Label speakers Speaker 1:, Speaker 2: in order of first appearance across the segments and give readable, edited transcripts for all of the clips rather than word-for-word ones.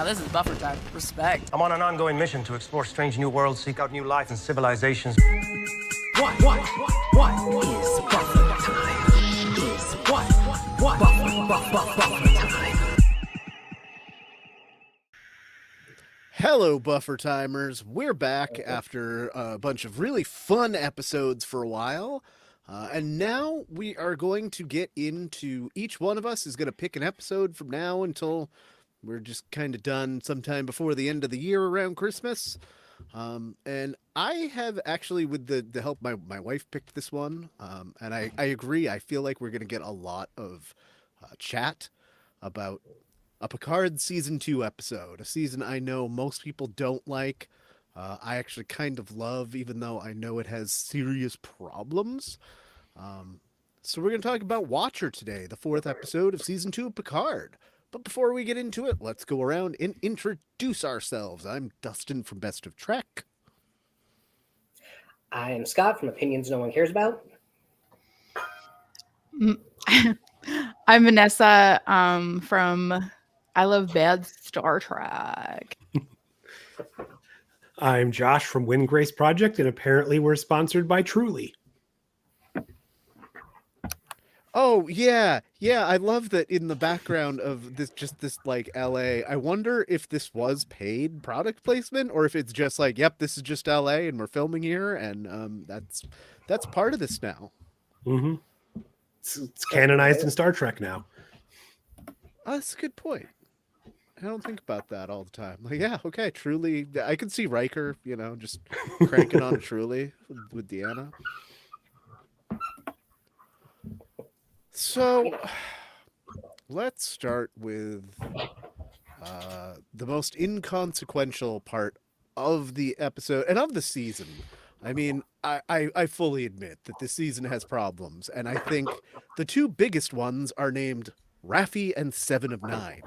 Speaker 1: Now this is buffer time. Respect.
Speaker 2: I'm on an ongoing mission to explore strange new worlds, seek out new life and civilizations.
Speaker 3: What is buffer time? Is what buffer time?
Speaker 4: Hello, Buffer Timers. We're back after a bunch of really fun episodes for a while. And now we are going to get into, each one of us is going to pick an episode from now until we're just kind of done sometime before the end of the year around Christmas. And I have actually, with the help, my wife picked this one. And I agree. I feel like we're going to get a lot of chat about a Picard Season 2 episode, a season I know most people don't like. I actually kind of love, even though I know it has serious problems. So we're going to talk about Watcher today, the 4th episode of Season 2 of Picard. But before we get into it, let's go around and introduce ourselves. I'm Dustin from Best of Trek.
Speaker 5: I am Scott from Opinions No One Cares About.
Speaker 1: I'm Vanessa from I Love Bad Star Trek.
Speaker 6: I'm Josh from Wind Grace Project, and apparently we're sponsored by Truly.
Speaker 4: Oh, yeah. I love that in the background of this like LA. I wonder if this was paid product placement or if it's just like, yep, this is just LA and we're filming here. And that's part of this now.
Speaker 6: Mm-hmm. It's canonized in Star Trek now.
Speaker 4: Oh, that's a good point. I don't think about that all the time. Like, yeah, okay, Truly. I can see Riker, just cranking on a Truly with Deanna. So, let's start with the most inconsequential part of the episode and of the season. I mean, I fully admit that this season has problems, and I think the two biggest ones are named Raffi and 7 of 9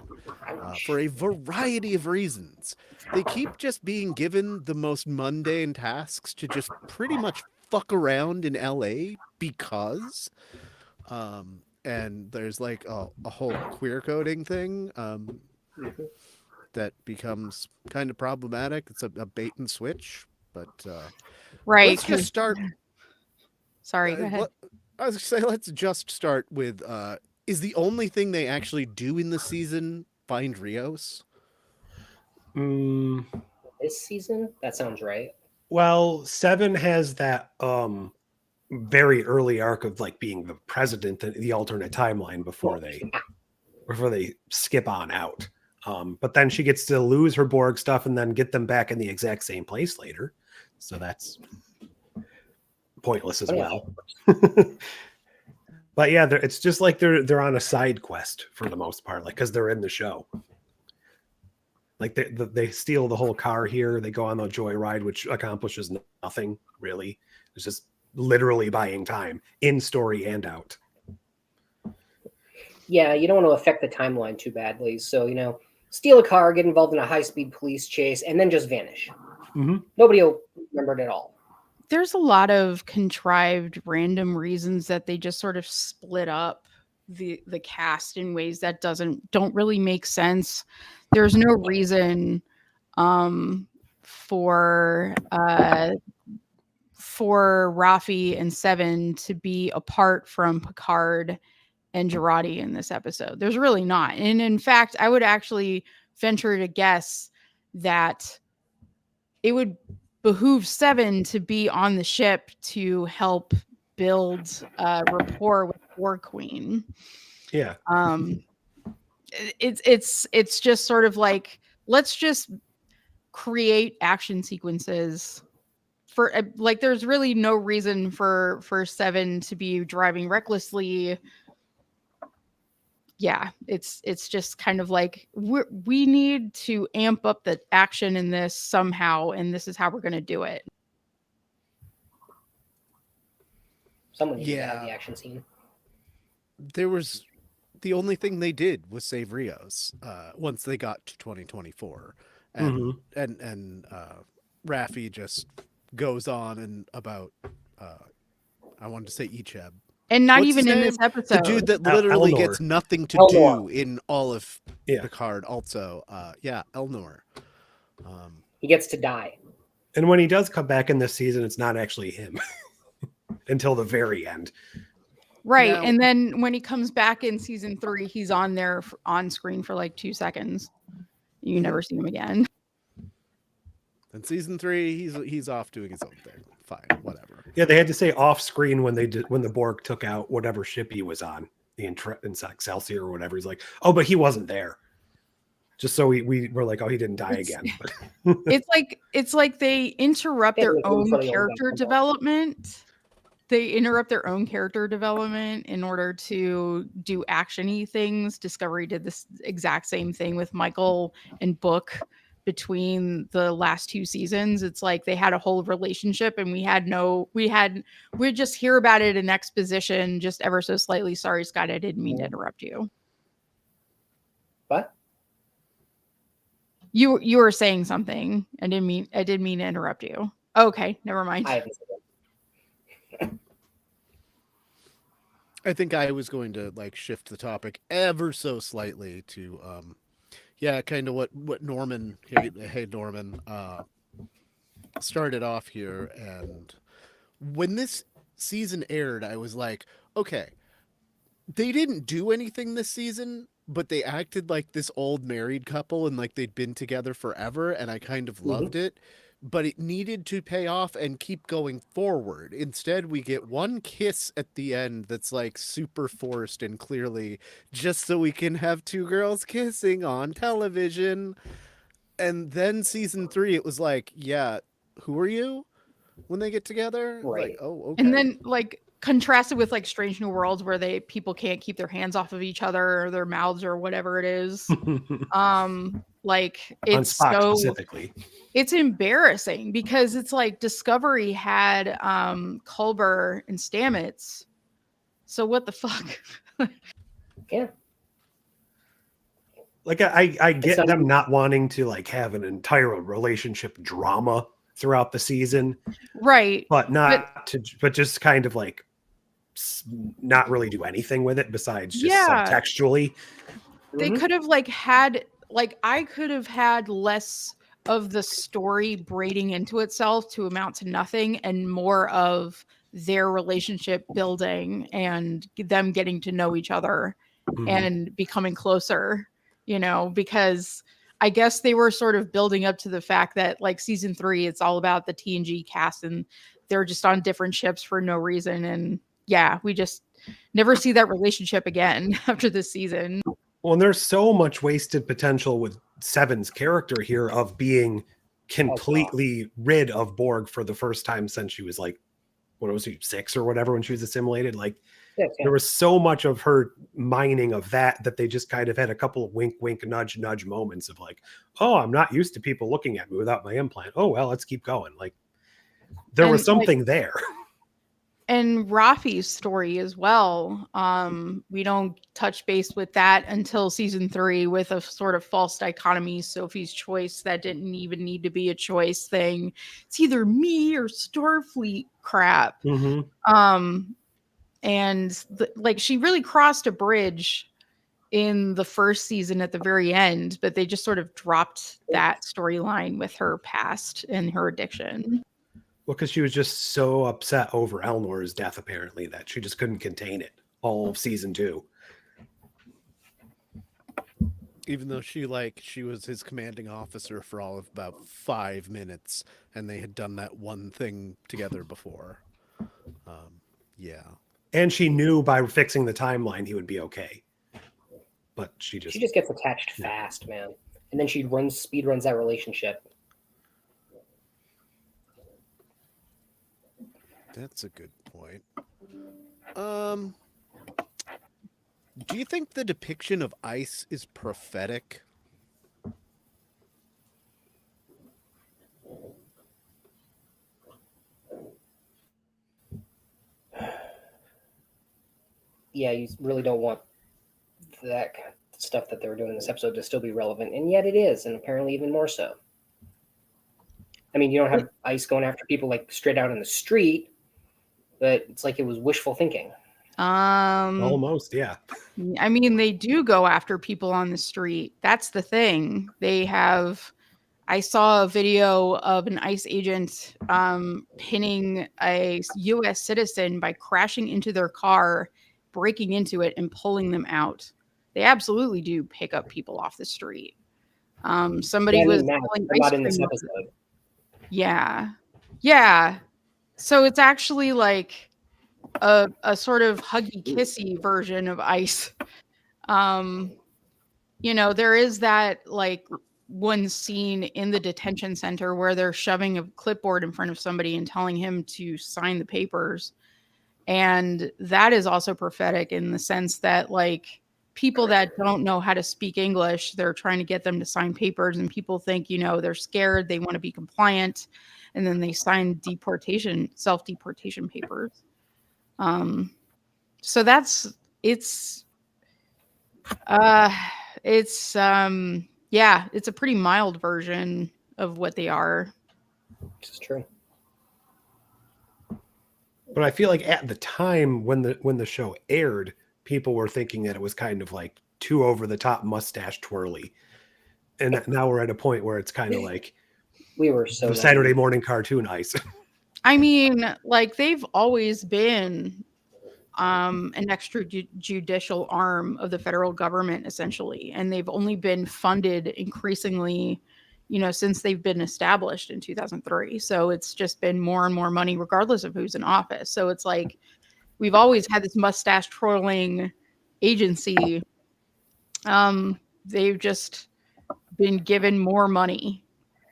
Speaker 4: for a variety of reasons. They keep just being given the most mundane tasks to just pretty much fuck around in LA because... and there's like a whole queer coding thing that becomes kind of problematic. It's a bait and switch, but
Speaker 1: Right.
Speaker 4: let's just start.
Speaker 1: Sorry, go ahead.
Speaker 4: I was gonna say, let's just start with is the only thing they actually do in the season find Rios?
Speaker 5: This season? That sounds right.
Speaker 6: Well, 7 has that very early arc of like being the president in the alternate timeline before they skip on out. But then she gets to lose her Borg stuff and then get them back in the exact same place later. So that's pointless as well. But yeah, it's just like they're on a side quest for the most part, like because they're in the show. Like they steal the whole car here. They go on the joyride, which accomplishes nothing really. It's just literally buying time in story and out.
Speaker 5: Yeah, you don't want to affect the timeline too badly. So, steal a car, get involved in a high-speed police chase, and then just vanish.
Speaker 6: Mm-hmm.
Speaker 5: Nobody will remember it at all.
Speaker 1: There's a lot of contrived random reasons that they just sort of split up the cast in ways that don't really make sense. There's no reason for Raffi and 7 to be apart from Picard and Jurati in this episode. There's really not. And in fact, I would actually venture to guess that it would behoove 7 to be on the ship to help build rapport with War Queen.
Speaker 6: Yeah.
Speaker 1: It's just sort of like, let's just create action sequences for like, there's really no reason for 7 to be driving recklessly. Yeah, it's just kind of like we need to amp up the action in this somehow, and this is how we're going to do it.
Speaker 5: Someone needs to have the action scene.
Speaker 4: There was the only thing they did was save Rios once they got to 2024, and Raffi just goes on and about I wanted to say Icheb,
Speaker 1: And not
Speaker 4: What's
Speaker 1: even
Speaker 4: his
Speaker 1: in
Speaker 4: name?
Speaker 1: this
Speaker 4: The
Speaker 1: episode.
Speaker 4: dude that literally
Speaker 6: Elnor.
Speaker 4: gets nothing to
Speaker 5: Elnor.
Speaker 4: do in all of
Speaker 6: Yeah.
Speaker 4: Picard. Also, Elnor.
Speaker 5: He gets to die.
Speaker 6: And when he does come back in this season, it's not actually him until the very end.
Speaker 1: Right.
Speaker 4: Now-
Speaker 1: And then when he comes back in season 3, he's on there on screen for like 2 seconds. You never see him again.
Speaker 4: In season 3, he's off doing his own thing. Fine, whatever.
Speaker 6: Yeah, they had to say off screen when the Borg took out whatever ship he was on, the Excelsior or whatever. He's like, oh, but he wasn't there. Just so we were like, oh, he didn't die again.
Speaker 1: It's like they interrupt
Speaker 5: Yeah,
Speaker 1: their
Speaker 5: like,
Speaker 1: own
Speaker 5: for the old
Speaker 1: character
Speaker 5: guy.
Speaker 1: development. They interrupt their own character development in order to do actiony things. Discovery did this exact same thing with Michael and Book between the last 2 seasons. It's like they had a whole relationship and we just hear about it in exposition just ever so slightly. Sorry, Scott, I didn't mean to interrupt you.
Speaker 5: What?
Speaker 1: You were saying something. I didn't mean to interrupt you. Okay, never mind.
Speaker 5: I haven't seen it.
Speaker 4: I think I was going to like shift the topic ever so slightly to kind of what Norman hey Norman started off here. And when this season aired, I was like, okay, they didn't do anything this season, but they acted like this old married couple and like they'd been together forever, and I kind of loved it. But it needed to pay off and keep going forward. Instead, we get one kiss at the end that's like super forced and clearly just so we can have 2 girls kissing on television. And then season 3, it was like, yeah, who are you when they get together?
Speaker 5: Right.
Speaker 4: Like, oh, okay.
Speaker 1: And then like contrasted with like Strange New Worlds where people can't keep their hands off of each other or their mouths or whatever it is. Like
Speaker 6: On
Speaker 1: it's
Speaker 6: Spock
Speaker 1: so
Speaker 6: specifically.
Speaker 1: it's embarrassing because it's like Discovery had Culber and Stamets. So what the fuck?
Speaker 5: Yeah.
Speaker 6: Like I get
Speaker 5: not-
Speaker 6: them not wanting to like have an entire relationship drama throughout the season,
Speaker 1: Right.
Speaker 6: but just kind of like not really do anything with it besides just subtextually.
Speaker 1: They could have like had like I could have had less of the story braiding into itself to amount to nothing and more of their relationship building and them getting to know each other and becoming closer, because I guess they were sort of building up to the fact that like season 3, it's all about the TNG cast and they're just on different ships for no reason. And yeah, we just never see that relationship again after this season.
Speaker 6: Well, and there's so much wasted potential with Seven's character here of being completely rid of Borg for the first time since she was like, what was she, 6 or whatever when she was assimilated? Like, there was so much of her mining of that they just kind of had a couple of wink, wink, nudge, nudge moments of like, oh, I'm not used to people looking at me without my implant. Oh, well, let's keep going. Like, there was something there.
Speaker 1: And Rafi's story as well. We don't touch base with that until season 3 with a sort of false dichotomy, Sophie's choice that didn't even need to be a choice thing. It's either me or Starfleet crap. And like she really crossed a bridge in the first season at the very end, but they just sort of dropped that storyline with her past and her addiction.
Speaker 6: Well, because she was just so upset over Elnor's death, apparently, that she just couldn't contain it all of season 2.
Speaker 4: Even though she was his commanding officer for all of about 5 minutes, and they had done that one thing together before. Yeah.
Speaker 6: And she knew by fixing the timeline he would be okay. But she just
Speaker 5: gets attached fast, man. And then she speed runs that relationship.
Speaker 4: That's a good point. Do you think the depiction of ice is prophetic?
Speaker 5: Yeah, you really don't want that kind of stuff that they were doing in this episode to still be relevant, and yet it is, and apparently even more so. I mean, you don't have ice going after people like straight out in the street, but it's like it was wishful thinking.
Speaker 6: Almost, yeah.
Speaker 1: I mean, they do go after people on the street. That's the thing. I saw a video of an ICE agent pinning a U.S. citizen by crashing into their car, breaking into it, and pulling them out. They absolutely do pick up people off the street. Somebody
Speaker 5: Yeah, I
Speaker 1: was
Speaker 5: mean, Matt,
Speaker 1: selling
Speaker 5: they're
Speaker 1: ice
Speaker 5: not in this
Speaker 1: cream.
Speaker 5: episode.
Speaker 1: Yeah. Yeah. So it's actually like a sort of huggy kissy version of ICE. There is that like one scene in the detention center where they're shoving a clipboard in front of somebody and telling him to sign the papers. And that is also prophetic in the sense that like people that don't know how to speak English, they're trying to get them to sign papers, and people think, they're scared, they want to be compliant, and then they sign self-deportation papers. So it's a pretty mild version of what they are.
Speaker 5: This is true.
Speaker 6: But I feel like at the time when the show aired, people were thinking that it was kind of like too over the top mustache twirly. And now we're at a point where it's kind of like
Speaker 5: We were so
Speaker 6: the Saturday morning cartoon ICE.
Speaker 1: I mean, like they've always been an extrajudicial arm of the federal government, essentially, and they've only been funded increasingly, since they've been established in 2003. So it's just been more and more money, regardless of who's in office. So it's like we've always had this mustache twirling agency. They've just been given more money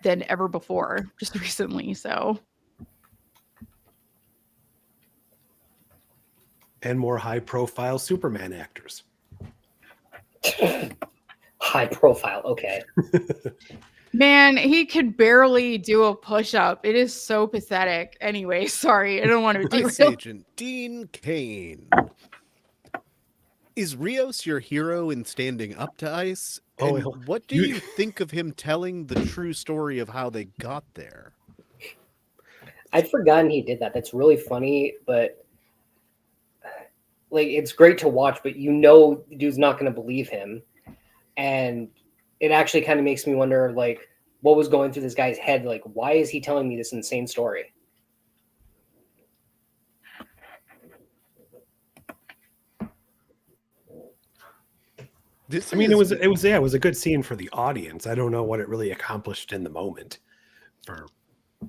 Speaker 1: than ever before, just recently. So.
Speaker 6: And more high-profile Superman actors.
Speaker 5: High profile, okay.
Speaker 1: Man, he could barely do a push-up. It is so pathetic. Anyway, sorry, I don't want to
Speaker 4: ICE
Speaker 1: derail.
Speaker 4: Agent Dean Cain. Is Rios your hero in standing up to ICE?
Speaker 6: Oh,
Speaker 4: And what do you think of him telling the true story of how they got there?
Speaker 5: I'd forgotten he did that. That's really funny, but like it's great to watch, but the dude's not going to believe him. And it actually kind of makes me wonder, like, what was going through this guy's head? Like, why is he telling me this insane story?
Speaker 6: It was a good scene for the audience. I don't know what it really accomplished in the moment for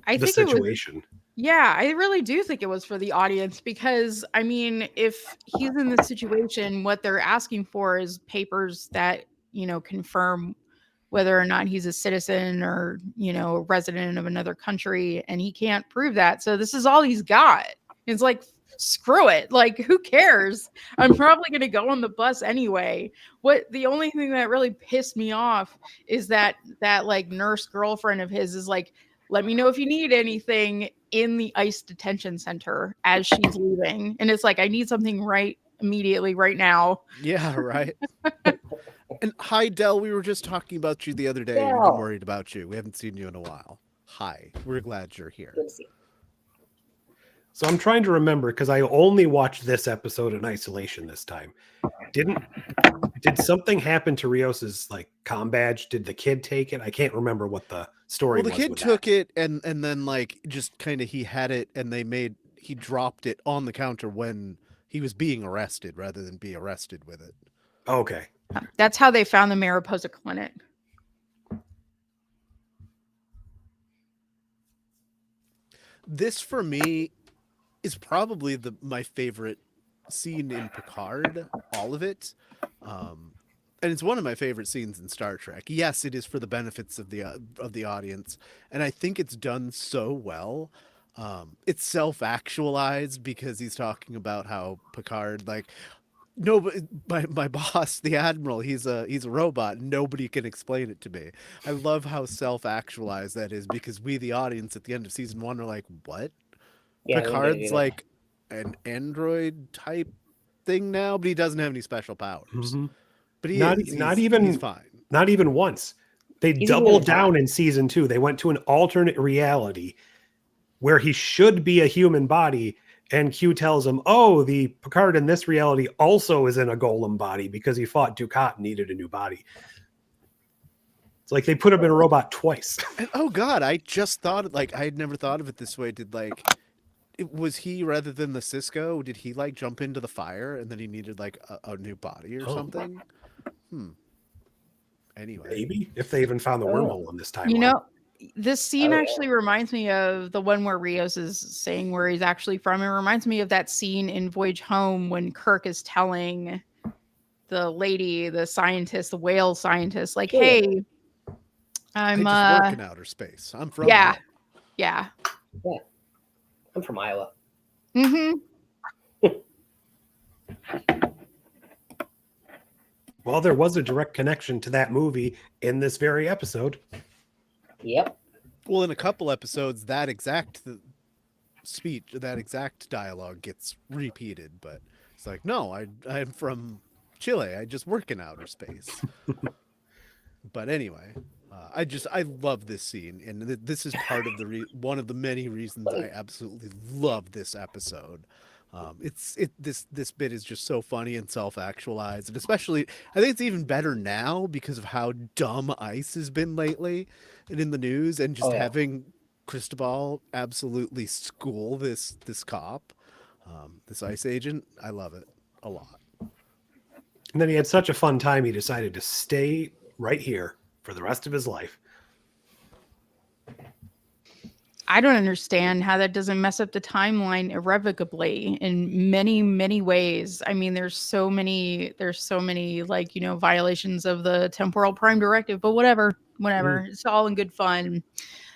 Speaker 6: the situation.
Speaker 1: Yeah, I really do think it was for the audience because, I mean, if he's in this situation, what they're asking for is papers that, confirm whether or not he's a citizen or, a resident of another country, and he can't prove that. So this is all he's got. It's like, screw it. Like, who cares? I'm probably going to go on the bus anyway. The only thing that really pissed me off is that like nurse girlfriend of his is like, let me know if you need anything in the ICE detention center as she's leaving. And it's like, I need something immediately right now.
Speaker 4: Yeah, right. And hi, Del. We were just talking about you the other day.
Speaker 5: Yeah.
Speaker 4: We've been worried about you. We haven't seen you in a while. Hi. We're glad you're here.
Speaker 5: Good to see.
Speaker 6: So I'm trying to remember because I only watched this episode in isolation this time. Did something happen to Rios's like comm badge? Did the kid take it? I can't remember what the story was.
Speaker 4: Well, the kid took it and then like just kind of he had it and he dropped it on the counter when he was being arrested rather than be arrested with it.
Speaker 6: Okay.
Speaker 1: That's how they found the Mariposa Clinic.
Speaker 4: This for me is probably my favorite scene in Picard, all of it. And it's one of my favorite scenes in Star Trek. Yes, it is for the benefits of the audience, and I think it's done so well. It's self-actualized because he's talking about how Picard, like, no, but my boss, the Admiral, he's a robot. Nobody can explain it to me. I love how self-actualized that is because we, the audience, at the end of season 1, are like, what?
Speaker 5: Yeah,
Speaker 4: Picard's like an android type thing now, but he doesn't have any special powers.
Speaker 6: Mm-hmm.
Speaker 4: But
Speaker 6: he's fine. Not even once. They doubled down in season 2. They went to an alternate reality where he should be a human body, And Q tells him, oh, the Picard in this reality also is in a golem body because he fought Dukat and needed a new body. It's like they put him in a robot twice.
Speaker 4: And, oh God, I just thought like I had never thought of it this way. Was he rather than the Cisco? Did he like jump into the fire and then he needed like a new body or something? Anyway,
Speaker 6: Maybe if they even found the wormhole on this timeline.
Speaker 1: You know, this scene actually reminds me of the one where Rios is saying where he's actually from. It reminds me of that scene in Voyage Home when Kirk is telling the lady, the scientist, the whale scientist, like, "Hey,
Speaker 4: I just work in outer space. I'm from
Speaker 1: yeah.
Speaker 5: I'm from Iowa.
Speaker 1: Mm-hmm.
Speaker 6: Well, there was a direct connection to that movie in this very episode.
Speaker 5: Yep.
Speaker 4: Well, in a couple episodes, that exact speech, that exact dialogue gets repeated, but it's like, no, I'm from Chile. I just work in outer space. But anyway, I love this scene, and this is part of one of the many reasons I absolutely love this episode. This bit is just so funny and self-actualized, and especially I think it's even better now because of how dumb ICE has been lately and in the news, and just having Cristobal absolutely school this cop, this ICE agent. I love it a lot.
Speaker 6: And then he had such a fun time, he decided to stay right here for the rest of his life.
Speaker 1: I don't understand how that doesn't mess up the timeline irrevocably in many, many ways. I mean, there's so many like, violations of the temporal prime directive, but whatever, it's all in good fun.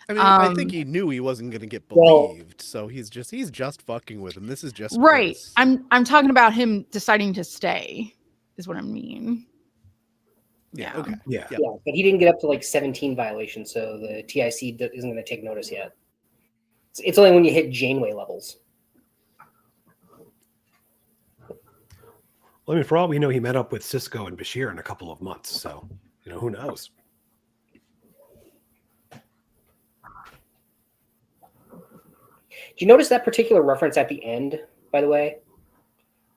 Speaker 4: I mean, I think he knew he wasn't going to get believed, so he's just fucking with him. This is just
Speaker 1: right.
Speaker 4: Chris.
Speaker 1: I'm talking about him deciding to stay, is what I mean.
Speaker 4: Yeah. Okay.
Speaker 6: Yeah.
Speaker 5: But he didn't get up to like 17 violations, so the TIC isn't going to take notice yet. It's only when you hit Janeway levels.
Speaker 6: Well, I mean, for all we know, he met up with Cisco and Bashir in a couple of months, so who knows?
Speaker 5: Do you notice that particular reference at the end, by the way?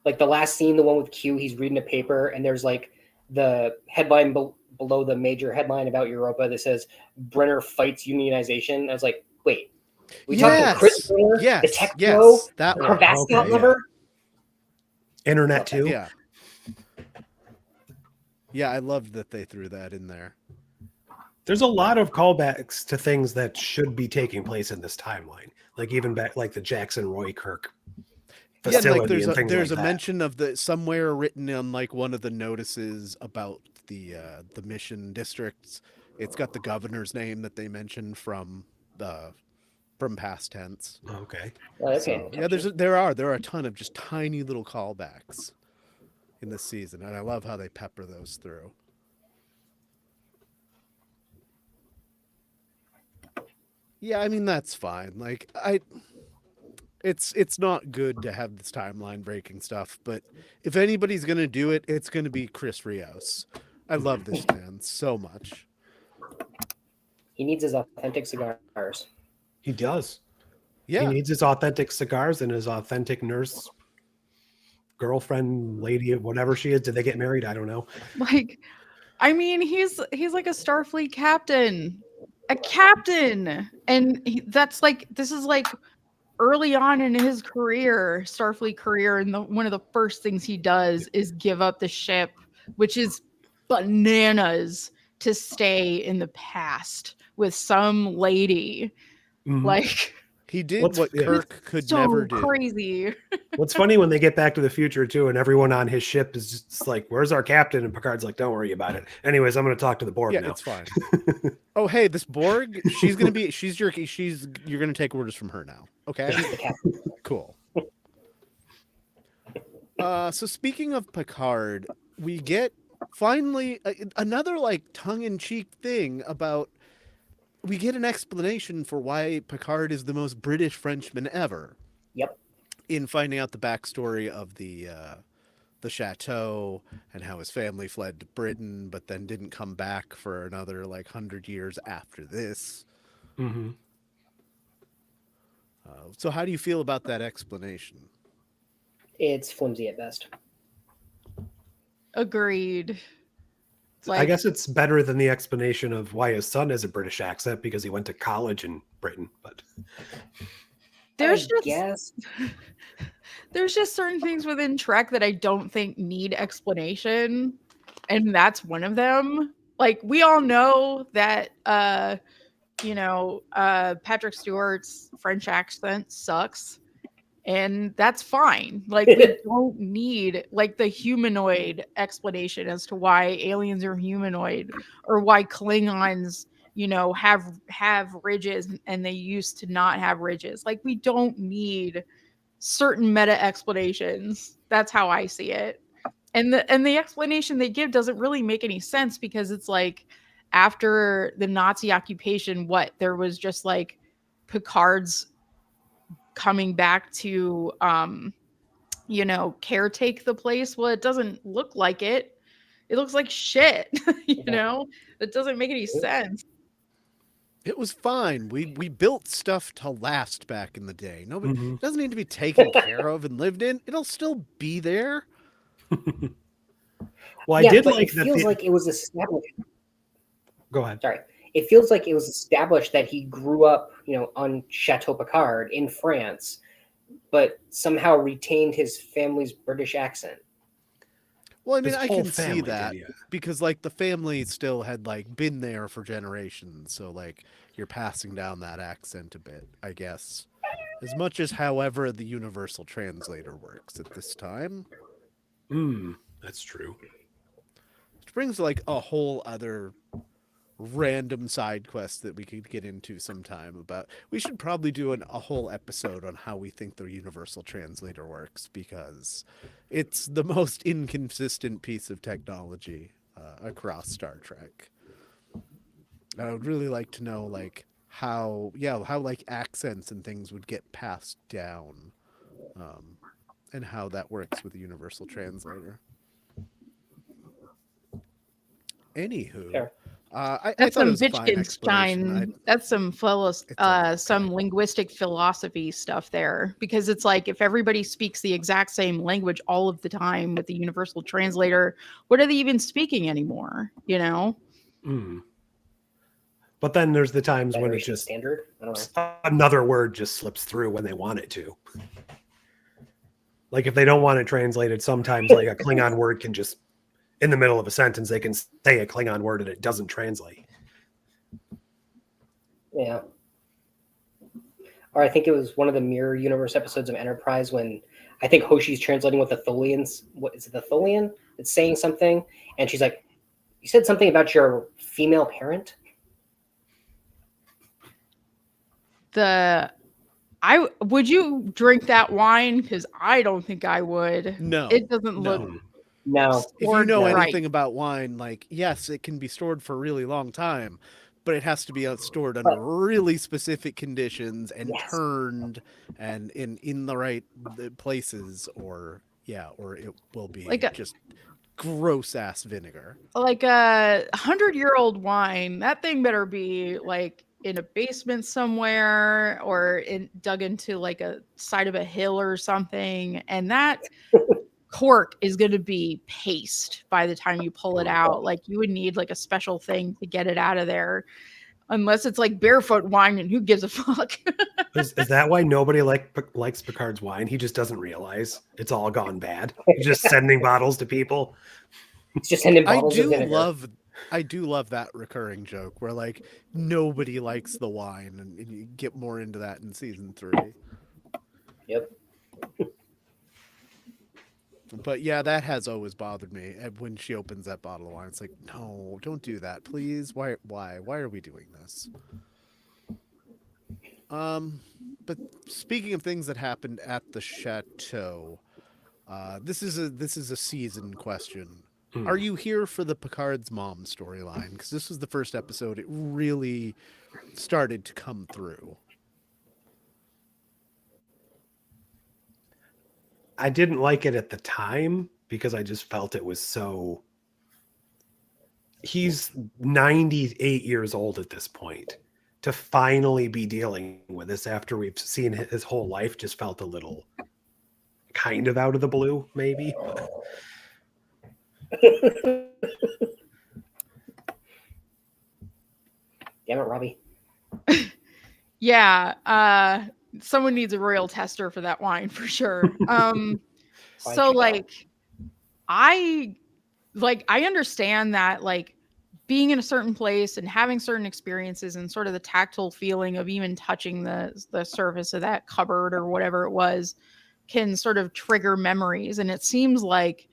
Speaker 5: Like the last scene, the one with Q, he's reading a paper, and there's like the headline below the major headline about Europa that says Brenner fights unionization. I was like, wait, we talked to Chris Brenner, the tech bro,
Speaker 4: that
Speaker 5: the Kravascott lover?
Speaker 6: Internet too?
Speaker 4: Yeah. Yeah, I loved that they threw that in there.
Speaker 6: There's a lot of callbacks to things that should be taking place in this timeline. Like even back like the Jackson Roy Kirk facility and things
Speaker 4: there's
Speaker 6: like
Speaker 4: a
Speaker 6: that.
Speaker 4: mention of somewhere written on like one of the notices about the mission districts. It's got the governor's name that they mentioned from past tense.
Speaker 6: Okay.
Speaker 5: Okay.
Speaker 4: So, yeah, there are a ton of just tiny little callbacks in this season, and I love how they pepper those through. Yeah, I mean that's fine. Like it's not good to have this timeline breaking stuff, but if anybody's gonna do it, it's gonna be Chris Rios. I love this man so much.
Speaker 5: He needs his authentic cigars.
Speaker 6: He does.
Speaker 4: Yeah.
Speaker 6: He needs his authentic cigars and his authentic nurse girlfriend, lady, whatever she is. Did they get married? I don't know.
Speaker 1: Like, I mean, he's like a Starfleet captain. A captain. And this is like early on in his career, Starfleet career, and one of the first things he does is give up the ship, which is bananas, to stay in the past with some lady.
Speaker 6: Mm-hmm.
Speaker 1: Like
Speaker 4: he did what Kirk could
Speaker 1: so
Speaker 4: never do.
Speaker 1: Crazy.
Speaker 6: What's funny when they get back to the future too, and everyone on his ship is just like, "Where's our captain?" And Picard's like, "Don't worry about it." Anyways, I'm going to talk to the Borg now.
Speaker 4: Yeah, it's fine. Oh, hey, this Borg, you're going to take orders from her now. Okay. Cool. So speaking of Picard, we get finally another like tongue-in-cheek thing about. We get an explanation for why Picard is the most British Frenchman ever.
Speaker 5: Yep.
Speaker 4: In finding out the backstory of the chateau and how his family fled to Britain, but then didn't come back for another like 100 years after this.
Speaker 6: Mm-hmm.
Speaker 4: So how do you feel about that explanation?
Speaker 5: It's flimsy at best.
Speaker 1: Agreed.
Speaker 6: I guess it's better than the explanation of why his son has a British accent because he went to college in Britain. But
Speaker 1: there's
Speaker 5: guess.
Speaker 1: There's just certain things within Trek that I don't think need explanation, and that's one of them. Like, we all know that Patrick Stewart's French accent sucks, and that's fine. Like, we don't need like the humanoid explanation as to why aliens are humanoid, or why Klingons have ridges and they used to not have ridges. Like, we don't need certain meta explanations. That's how I see it. And the explanation they give doesn't really make any sense, because it's like, after the Nazi occupation, there was just like Picard's coming back to caretake the place. Well, it doesn't look like it. It looks like shit. It doesn't make any sense.
Speaker 4: It was fine. We built stuff to last back in the day. Nobody it doesn't need to be taken care of and lived in. It'll still be there.
Speaker 6: Well, I did like
Speaker 5: it feels like it was established.
Speaker 6: Go ahead.
Speaker 5: Sorry. It feels like it was established that he grew up, on Chateau Picard in France, but somehow retained his family's British accent.
Speaker 4: Well, I mean, I can see that because like the family still had like been there for generations. So like you're passing down that accent a bit, I guess. As much as however the universal translator works at this time.
Speaker 6: That's true.
Speaker 4: Which brings like a whole other random side quest that we could get into sometime about. We should probably do a whole episode on how we think the universal translator works, because it's the most inconsistent piece of technology across Star Trek. I would really like to know like how like accents and things would get passed down, and how that works with the universal translator. Anywho,
Speaker 5: Fair.
Speaker 1: That's
Speaker 4: I
Speaker 1: some Wittgenstein. That's some some linguistic philosophy stuff there, because it's like, if everybody speaks the exact same language all of the time with the universal translator, what are they even speaking anymore?
Speaker 6: But then there's the times when it's just
Speaker 5: standard. I don't know.
Speaker 6: Another word just slips through when they want it to. Like if they don't want it translated, sometimes like a Klingon word can just, in the middle of a sentence, they can say a Klingon word and it doesn't translate.
Speaker 5: Yeah. Or I think it was one of the Mirror Universe episodes of Enterprise when I think Hoshi's translating what the Tholians, what is it, the Tholian? It's saying something, and she's like, "You said something about your female parent."
Speaker 1: Would you drink that wine? Because I don't think I would.
Speaker 4: No,
Speaker 1: it doesn't look.
Speaker 5: No.
Speaker 4: If you know anything about wine, like, yes, it can be stored for a really long time, but it has to be stored under really specific conditions and turned and in the right places, or it will be like just gross ass vinegar.
Speaker 1: Like a 100-year-old wine, that thing better be like in a basement somewhere, or dug into like a side of a hill or something, and that cork is going to be paste by the time you pull it out. Like, you would need like a special thing to get it out of there, unless it's like barefoot wine, and who gives a fuck?
Speaker 6: Is that why nobody likes Picard's wine? He just doesn't realize it's all gone bad. He's just sending bottles to people.
Speaker 5: It's just sending bottles of vinegar.
Speaker 4: I do love that recurring joke where like nobody likes the wine, and you get more into that in season 3.
Speaker 5: Yep.
Speaker 4: But yeah, that has always bothered me. And when she opens that bottle of wine, it's like, no, don't do that, please. Why are we doing this? But speaking of things that happened at the chateau, this is a season question. Are you here for the Picard's mom storyline? Because this was the first episode it really started to come through.
Speaker 6: I didn't like it at the time because I just felt it was so... He's 98 years old at this point. to finally be dealing with this after we've seen his whole life just felt a little kind of out of the blue, maybe.
Speaker 5: Damn it, Robbie.
Speaker 1: Yeah, someone needs a royal tester for that wine for sure. So
Speaker 5: Check
Speaker 1: like I understand that like being in a certain place and having certain experiences and sort of the tactile feeling of even touching the surface of that cupboard or whatever it was can sort of trigger memories. And it seems like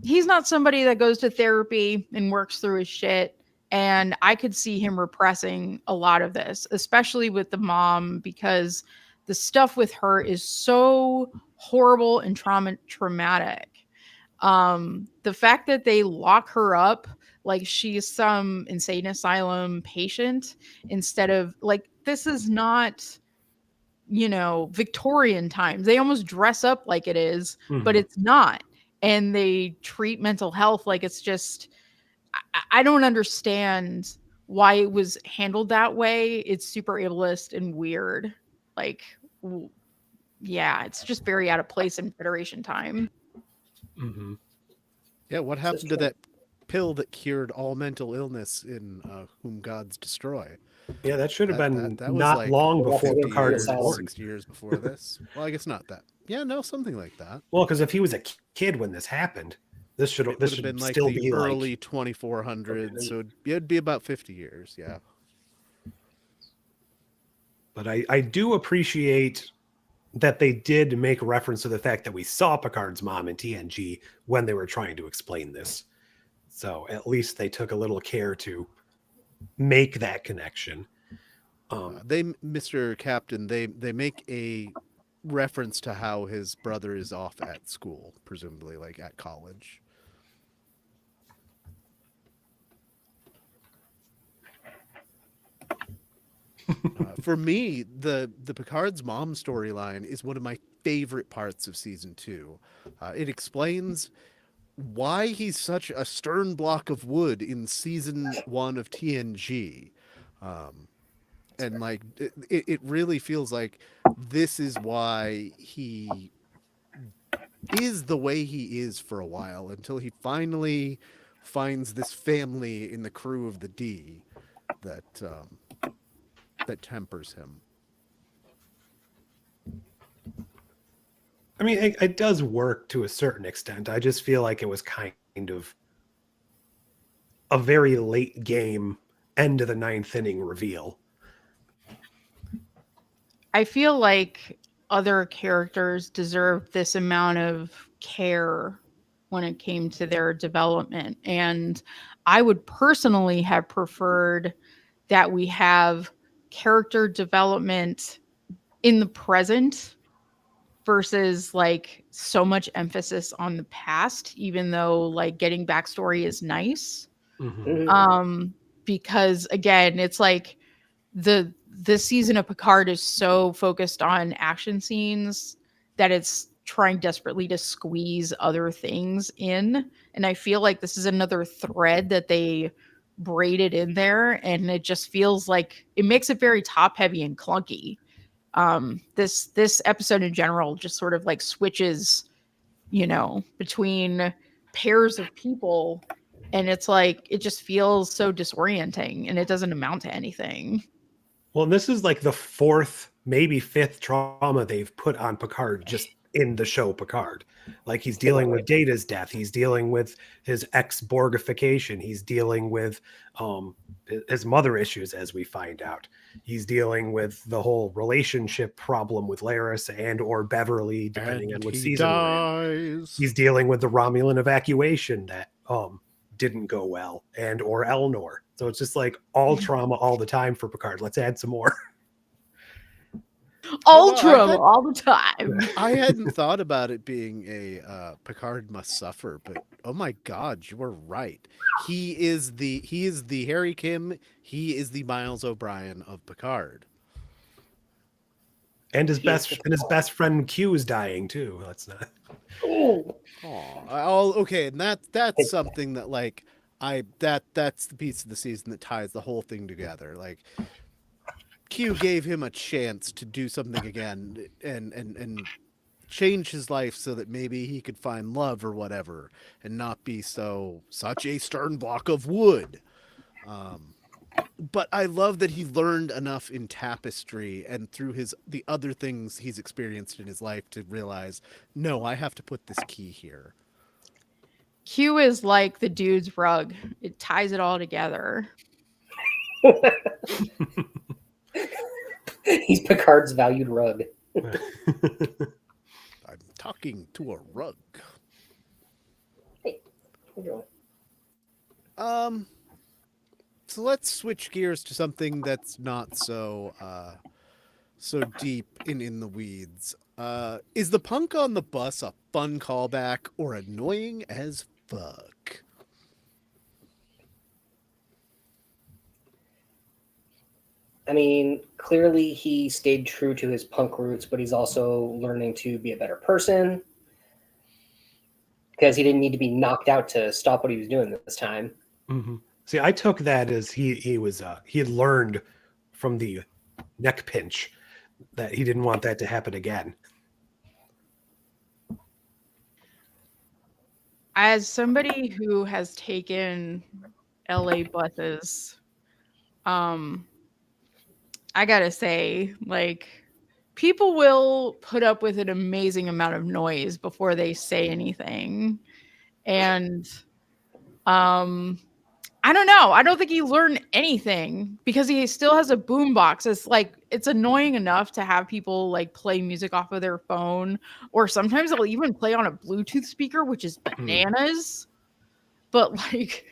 Speaker 1: he's not somebody that goes to therapy and works through his shit. And I could see him repressing a lot of this, especially with the mom, because the stuff with her is so horrible and traumatic. The fact that they lock her up like she's some insane asylum patient instead of like, this is not, Victorian times. They almost dress up like it is, but it's not. And they treat mental health like it's just, I don't understand why it was handled that way. It's super ableist and weird. Like, yeah, it's just very out of place in Federation time.
Speaker 6: Mm-hmm.
Speaker 4: Yeah, what happened to that pill that cured all mental illness in Whom Gods Destroy?
Speaker 6: Yeah, that should have been
Speaker 4: that was
Speaker 6: not
Speaker 4: like
Speaker 6: long before
Speaker 4: 50
Speaker 6: Picard
Speaker 4: years,
Speaker 6: was born.
Speaker 4: 60 years before this. Well, I guess not that. Yeah, no, something like that.
Speaker 6: Well, because if he was a kid when this happened, this
Speaker 4: It would
Speaker 6: should
Speaker 4: have been like
Speaker 6: still
Speaker 4: the
Speaker 6: be
Speaker 4: early
Speaker 6: like
Speaker 4: 2400s, so it'd be about 50 years, yeah.
Speaker 6: But I do appreciate that they did make reference to the fact that we saw Picard's mom in TNG when they were trying to explain this. So at least they took a little care to make that connection.
Speaker 4: Mr. Captain, they make a reference to how his brother is off at school, presumably like at college. For me, the Picard's mom storyline is one of my favorite parts of season 2. It explains why he's such a stern block of wood in season 1 of TNG. And like it really feels like this is why he is the way he is for a while, until he finally finds this family in the crew of the D that tempers him.
Speaker 6: I mean, it does work to a certain extent. I just feel like it was kind of a very late game, end of the 9th inning reveal.
Speaker 1: I feel like other characters deserve this amount of care when it came to their development. And I would personally have preferred that we have character development in the present versus like so much emphasis on the past, even though like getting backstory is nice.
Speaker 6: Mm-hmm.
Speaker 1: Because again, it's like this season of Picard is so focused on action scenes that it's trying desperately to squeeze other things in. And I feel like this is another thread that they braided in there, and it just feels like it makes it very top heavy and clunky. This episode in general just sort of like switches, between pairs of people, and it's like it just feels so disorienting and it doesn't amount to anything.
Speaker 6: Well, and this is like the 4th, maybe 5th trauma they've put on Picard just in the show Picard. Like he's dealing with Data's death. He's dealing with his ex-Borgification. He's dealing with his mother issues, as we find out. He's dealing with the whole relationship problem with Laris and or Beverly, depending on what season we're in. He's dealing with the Romulan evacuation that didn't go well, and or Elnor. So it's just like all trauma all the time for Picard. Let's add some more.
Speaker 1: All trauma all the time.
Speaker 4: I hadn't thought about it being a Picard must suffer, but oh my God, you were right. He is the Harry Kim. He is the Miles O'Brien of Picard. And his best friend Q is dying too. That's not. Okay, and that's something that like that's the piece of the season that ties the whole thing together. Like Q gave him a chance to do something again and change his life so that maybe he could find love or whatever and not be such a stern block of wood. But I love that he learned enough in Tapestry and through the other things he's experienced in his life to realize, no, I have to put this key here.
Speaker 1: Q is like the dude's rug. It ties it all together.
Speaker 5: He's Picard's valued rug.
Speaker 4: I'm talking to a rug.
Speaker 5: Hey, how you
Speaker 4: doing? So let's switch gears to something that's not so deep in the weeds. Is the punk on the bus a fun callback or annoying as fuck?
Speaker 5: I mean, clearly he stayed true to his punk roots, but he's also learning to be a better person because he didn't need to be knocked out to stop what he was doing this time.
Speaker 6: Mm-hmm. See, I took that as he had learned from the neck pinch that he didn't want that to happen again.
Speaker 1: As somebody who has taken LA buses, I gotta say, like, people will put up with an amazing amount of noise before they say anything. And I don't know. I don't think he learned anything because he still has a boombox. It's annoying enough to have people like play music off of their phone, or sometimes they'll even play on a Bluetooth speaker, which is bananas. But like,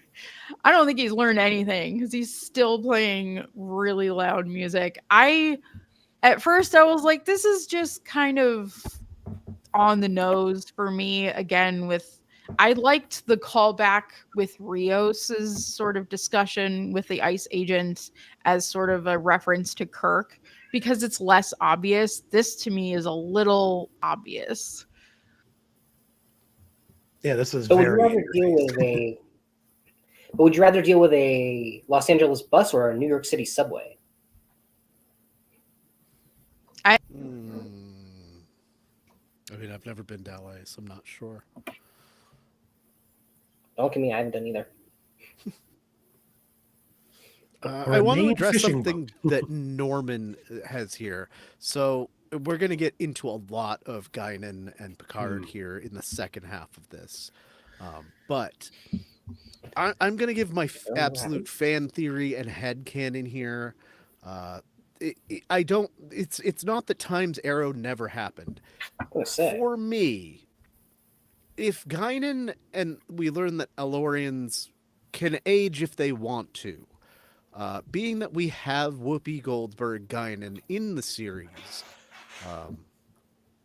Speaker 1: I don't think he's learned anything because he's still playing really loud music. At first I was like, this is just kind of on the nose for me. Again, I liked the callback with Rios's sort of discussion with the ICE agent as sort of a reference to Kirk because it's less obvious. This to me is a little obvious.
Speaker 6: Yeah, this is
Speaker 5: so
Speaker 6: very
Speaker 5: would you rather deal with a Los Angeles bus or a New York City subway?
Speaker 4: I mean, I've never been to LA, so I'm not sure.
Speaker 5: Don't look at me, I haven't done either.
Speaker 4: I want to address something that Norman has here. So we're going to get into a lot of Guinan and Picard here in the second half of this. But I'm going to give my absolute fan theory and headcanon here. It's not that Time's Arrow never happened. For me, if Guinan, and we learn that Elorians can age if they want to, being that we have Whoopi Goldberg Guinan in the series,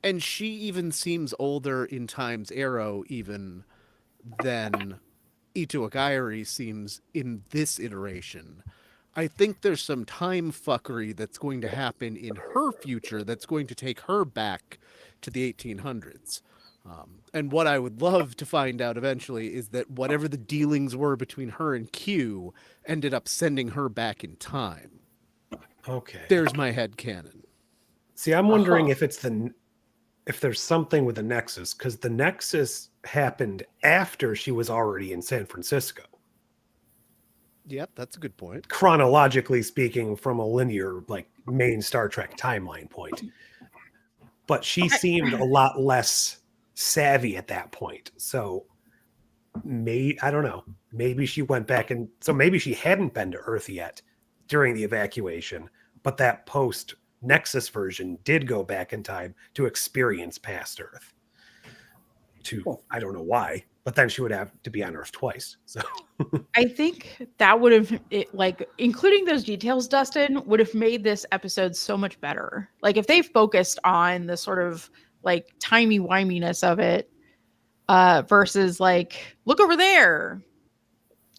Speaker 4: and she even seems older in Time's Arrow even than Ito Agayari seems in this iteration, I think there's some time fuckery that's going to happen in her future that's going to take her back to the 1800s. And what I would love to find out eventually is that whatever the dealings were between her and Q ended up sending her back in time.
Speaker 6: Okay.
Speaker 4: There's my headcanon.
Speaker 6: See, I'm wondering if there's something with the Nexus, because the Nexus happened after she was already in San Francisco.
Speaker 4: Yep, that's a good point.
Speaker 6: Chronologically speaking, from a linear, like, main Star Trek timeline point. But she seemed a lot less savvy at that point. So I don't know. Maybe she went back so maybe she hadn't been to Earth yet during the evacuation, but that post Nexus version did go back in time to experience past Earth. I don't know why, but then she would have to be on Earth twice. So
Speaker 1: I think that would have, including those details, Dustin, would have made this episode so much better. Like if they focused on the sort of like timey-wiminess of it versus like, look over there.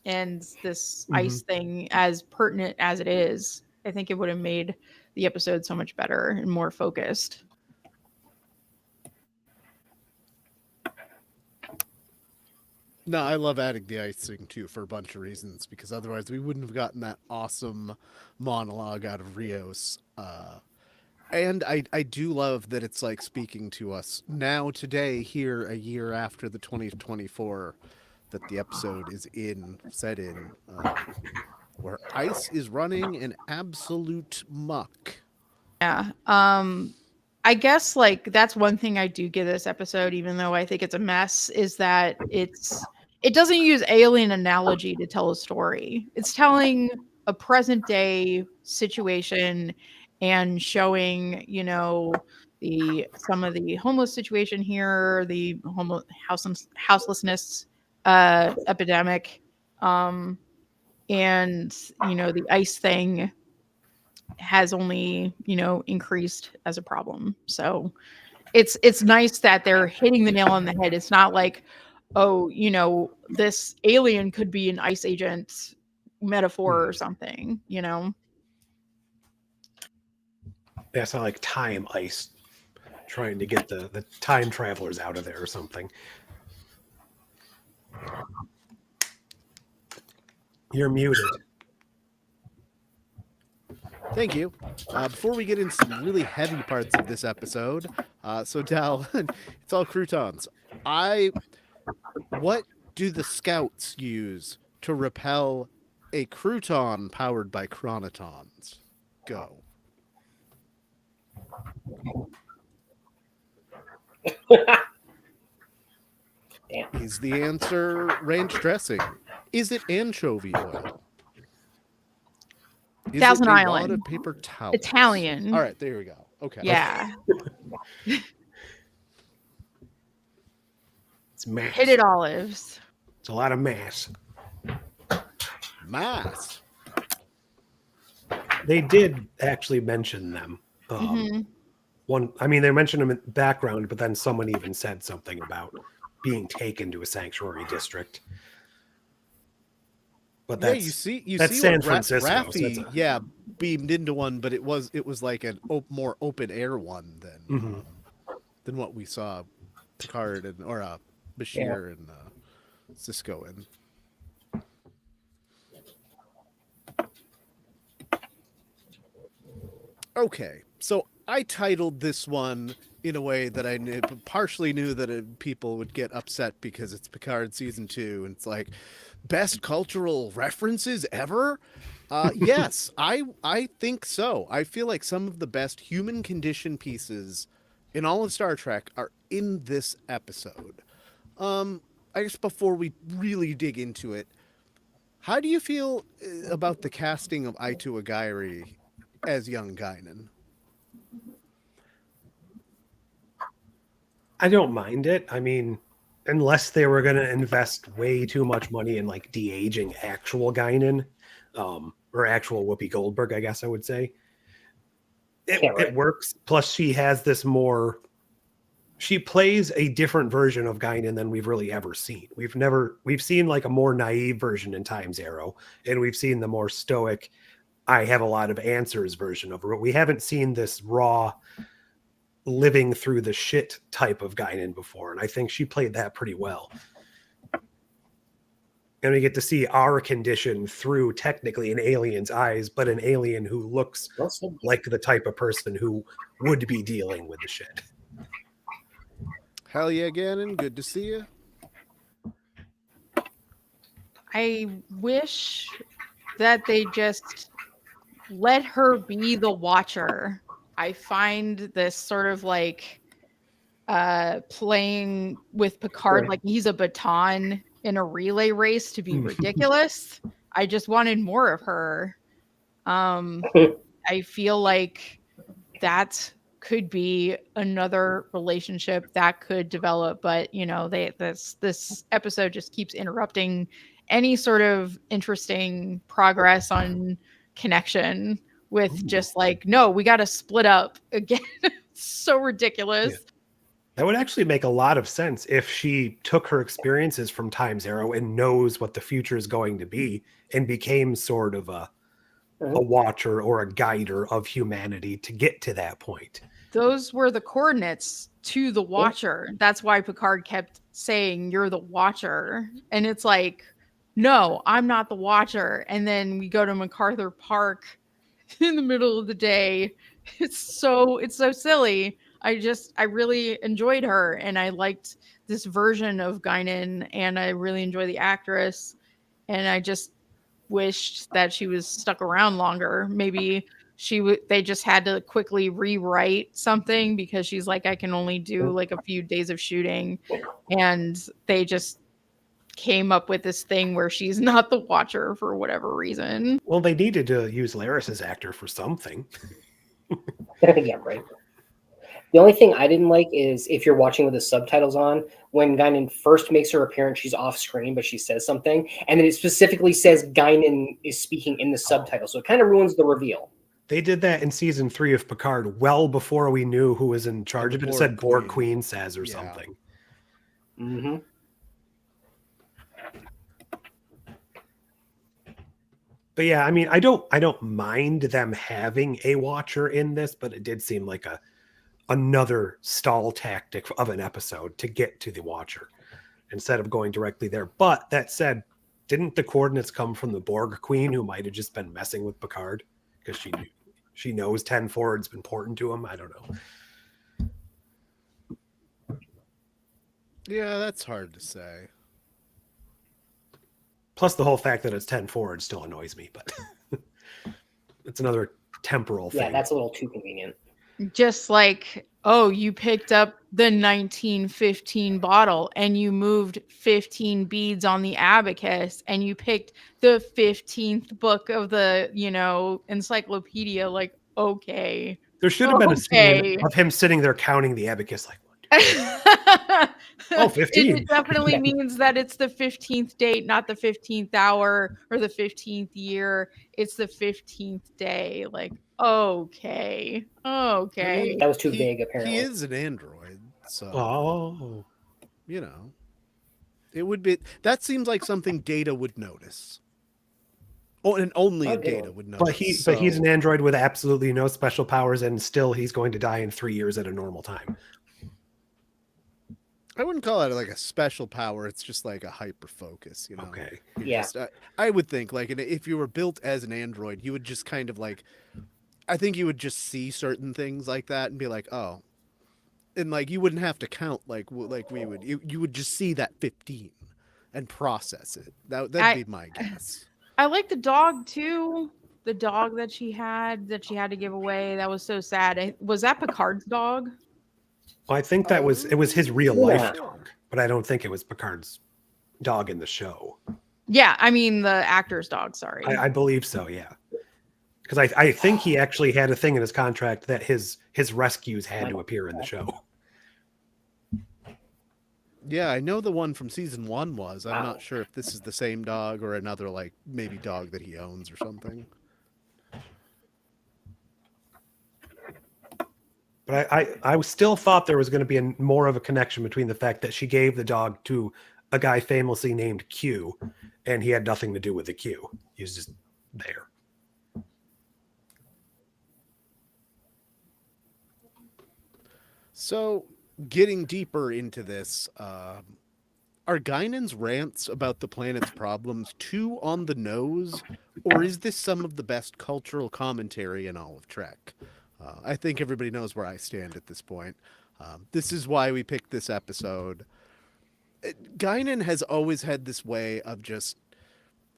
Speaker 1: And this ICE thing, as pertinent as it is, I think it would have made the episode so much better and more focused.
Speaker 4: No, I love adding the icing too for a bunch of reasons, because otherwise we wouldn't have gotten that awesome monologue out of Rios. And I do love that it's like speaking to us now today, here a year after the 2024 that the episode is set in, where ice is running an absolute muck.
Speaker 1: Yeah. I guess like that's one thing I do give this episode, even though I think it's a mess, is that it doesn't use alien analogy to tell a story. It's telling a present day situation and showing, some of the homeless situation here, the houselessness epidemic, and the ice thing has only increased as a problem. So it's nice that they're hitting the nail on the head. It's not like, oh, this alien could be an ice agent metaphor or something.
Speaker 6: Yeah, it's not like time ice trying to get the time travelers out of there or something. You're muted.
Speaker 4: Thank you. Before we get into some really heavy parts of this episode, so Dal, it's all croutons. What do the scouts use to repel a crouton powered by chronotons? Go.
Speaker 5: Damn.
Speaker 4: Is the answer ranch dressing? Is it anchovy oil? Is
Speaker 1: Thousand
Speaker 4: it a
Speaker 1: Island.
Speaker 4: wad of paper towels?
Speaker 1: Italian.
Speaker 4: All right, there we go. Okay.
Speaker 1: Yeah.
Speaker 6: It's mass.
Speaker 1: Pitted olives.
Speaker 6: It's a lot of mass.
Speaker 4: Mass.
Speaker 6: They did actually mention them. They mentioned them in the background, but then someone even said something about being taken to a sanctuary district. But that's,
Speaker 4: that's
Speaker 6: San Francisco.
Speaker 4: Raffi, beamed into one, but it was like a more open air one than what we saw Picard or Bashir and Cisco in. Okay, so I titled this one in a way that I partially knew that people would get upset because it's Picard season 2, and it's like, best cultural references ever? Yes, I think so. I feel like some of the best human condition pieces in all of Star Trek are in this episode. I guess before we really dig into it, how do you feel about the casting of Aitu Aguirre as young Guinan?
Speaker 6: I don't mind it. I mean, unless they were going to invest way too much money in like de-aging actual Guinan, or actual Whoopi Goldberg, I guess I would say. It works. Plus, she has this she plays a different version of Guinan than we've really ever seen. We've seen like a more naive version in Time's Arrow, and we've seen the more stoic, I have a lot of answers version of her. We haven't seen this raw, living through the shit type of Guinan before, and I think she played that pretty well. And we get to see our condition through technically an alien's eyes, but an alien who looks like the type of person who would be dealing with the shit.
Speaker 4: Hell yeah, Gannon. Good to see you.
Speaker 1: I wish that they just let her be the watcher. I find this sort of like playing with Picard like he's a baton in a relay race to be ridiculous. I just wanted more of her. I feel like that could be another relationship that could develop, but this episode just keeps interrupting any sort of interesting progress on connection with just like, no, we got to split up again. It's so ridiculous.
Speaker 6: Yeah. That would actually make a lot of sense if she took her experiences from Time's Arrow and knows what the future is going to be and became sort of a watcher or a guider of humanity to get to that point.
Speaker 1: those were the coordinates to the Watcher. That's why Picard kept saying, "You're the Watcher," and it's like, no, I'm not the Watcher. And then we go to MacArthur Park in the middle of the day. It's so silly. I really enjoyed her, and I liked this version of Guinan, and I really enjoy the actress, and I just wished that she was stuck around longer. Maybe they just had to quickly rewrite something because she's like, I can only do like a few days of shooting, and they just came up with this thing where she's not the Watcher for whatever reason.
Speaker 6: Well, they needed to use Laris's actor for something.
Speaker 5: Yeah, right. The only thing I didn't like is if you're watching with the subtitles on, when Guinan first makes her appearance, she's off screen, but she says something, and then it specifically says Guinan is speaking in the subtitles, so it kind of ruins the reveal.
Speaker 6: They did that in season 3 of Picard well before we knew who was in charge of it. It said Borg Queen says or something.
Speaker 5: Mm-hmm.
Speaker 6: But yeah, I mean, I don't mind them having a Watcher in this, but it did seem like another stall tactic of an episode to get to the Watcher instead of going directly there. But that said, didn't the coordinates come from the Borg Queen, who might have just been messing with Picard because she knows 10 forward's important to him? I don't know.
Speaker 4: Yeah, that's hard to say.
Speaker 6: Plus, the whole fact that it's 10 forward still annoys me, but it's another temporal thing.
Speaker 5: Yeah, that's a little too convenient.
Speaker 1: Just like, oh, you picked up the 1915 bottle and you moved 15 beads on the abacus and you picked the 15th book of the, encyclopedia. Like, okay.
Speaker 6: There should have been a scene of him sitting there counting the abacus like, 15.
Speaker 1: It definitely means that it's the 15th date, not the 15th hour or the 15th year. It's the 15th day. Like, okay. I mean,
Speaker 5: that was too vague, apparently.
Speaker 4: He is an android, so it would be. That seems like something Data would notice. Oh, and only Data would notice.
Speaker 6: But he's an android with absolutely no special powers, and still he's going to die in 3 years at a normal time.
Speaker 4: I wouldn't call it like a special power. It's just like a hyper focus,
Speaker 6: Okay.
Speaker 4: I would think like if you were built as an android, you would just kind of like, I think you would just see certain things like that and be like, oh, and like you wouldn't have to count like we would. You would just see that 15 and process it. That'd be my guess.
Speaker 1: I like the dog too. The dog that she had to give away. That was so sad. Was that Picard's dog?
Speaker 6: Well, I think it was his real life dog, but I don't think it was Picard's dog in the show.
Speaker 1: Yeah, I mean the actor's dog. Sorry,
Speaker 6: I believe so. Yeah, because I think he actually had a thing in his contract that his rescues had to appear in the show.
Speaker 4: Yeah, I know the one from season 1 was. I'm not sure if this is the same dog or another like maybe dog that he owns or something.
Speaker 6: But I still thought there was going to be more of a connection between the fact that she gave the dog to a guy famously named Q, and he had nothing to do with the Q. He was just there.
Speaker 4: So, getting deeper into this, are Guinan's rants about the planet's problems too on the nose, or is this some of the best cultural commentary in all of Trek? I think everybody knows where I stand at this point. This is why we picked this episode. Guinan has always had this way of just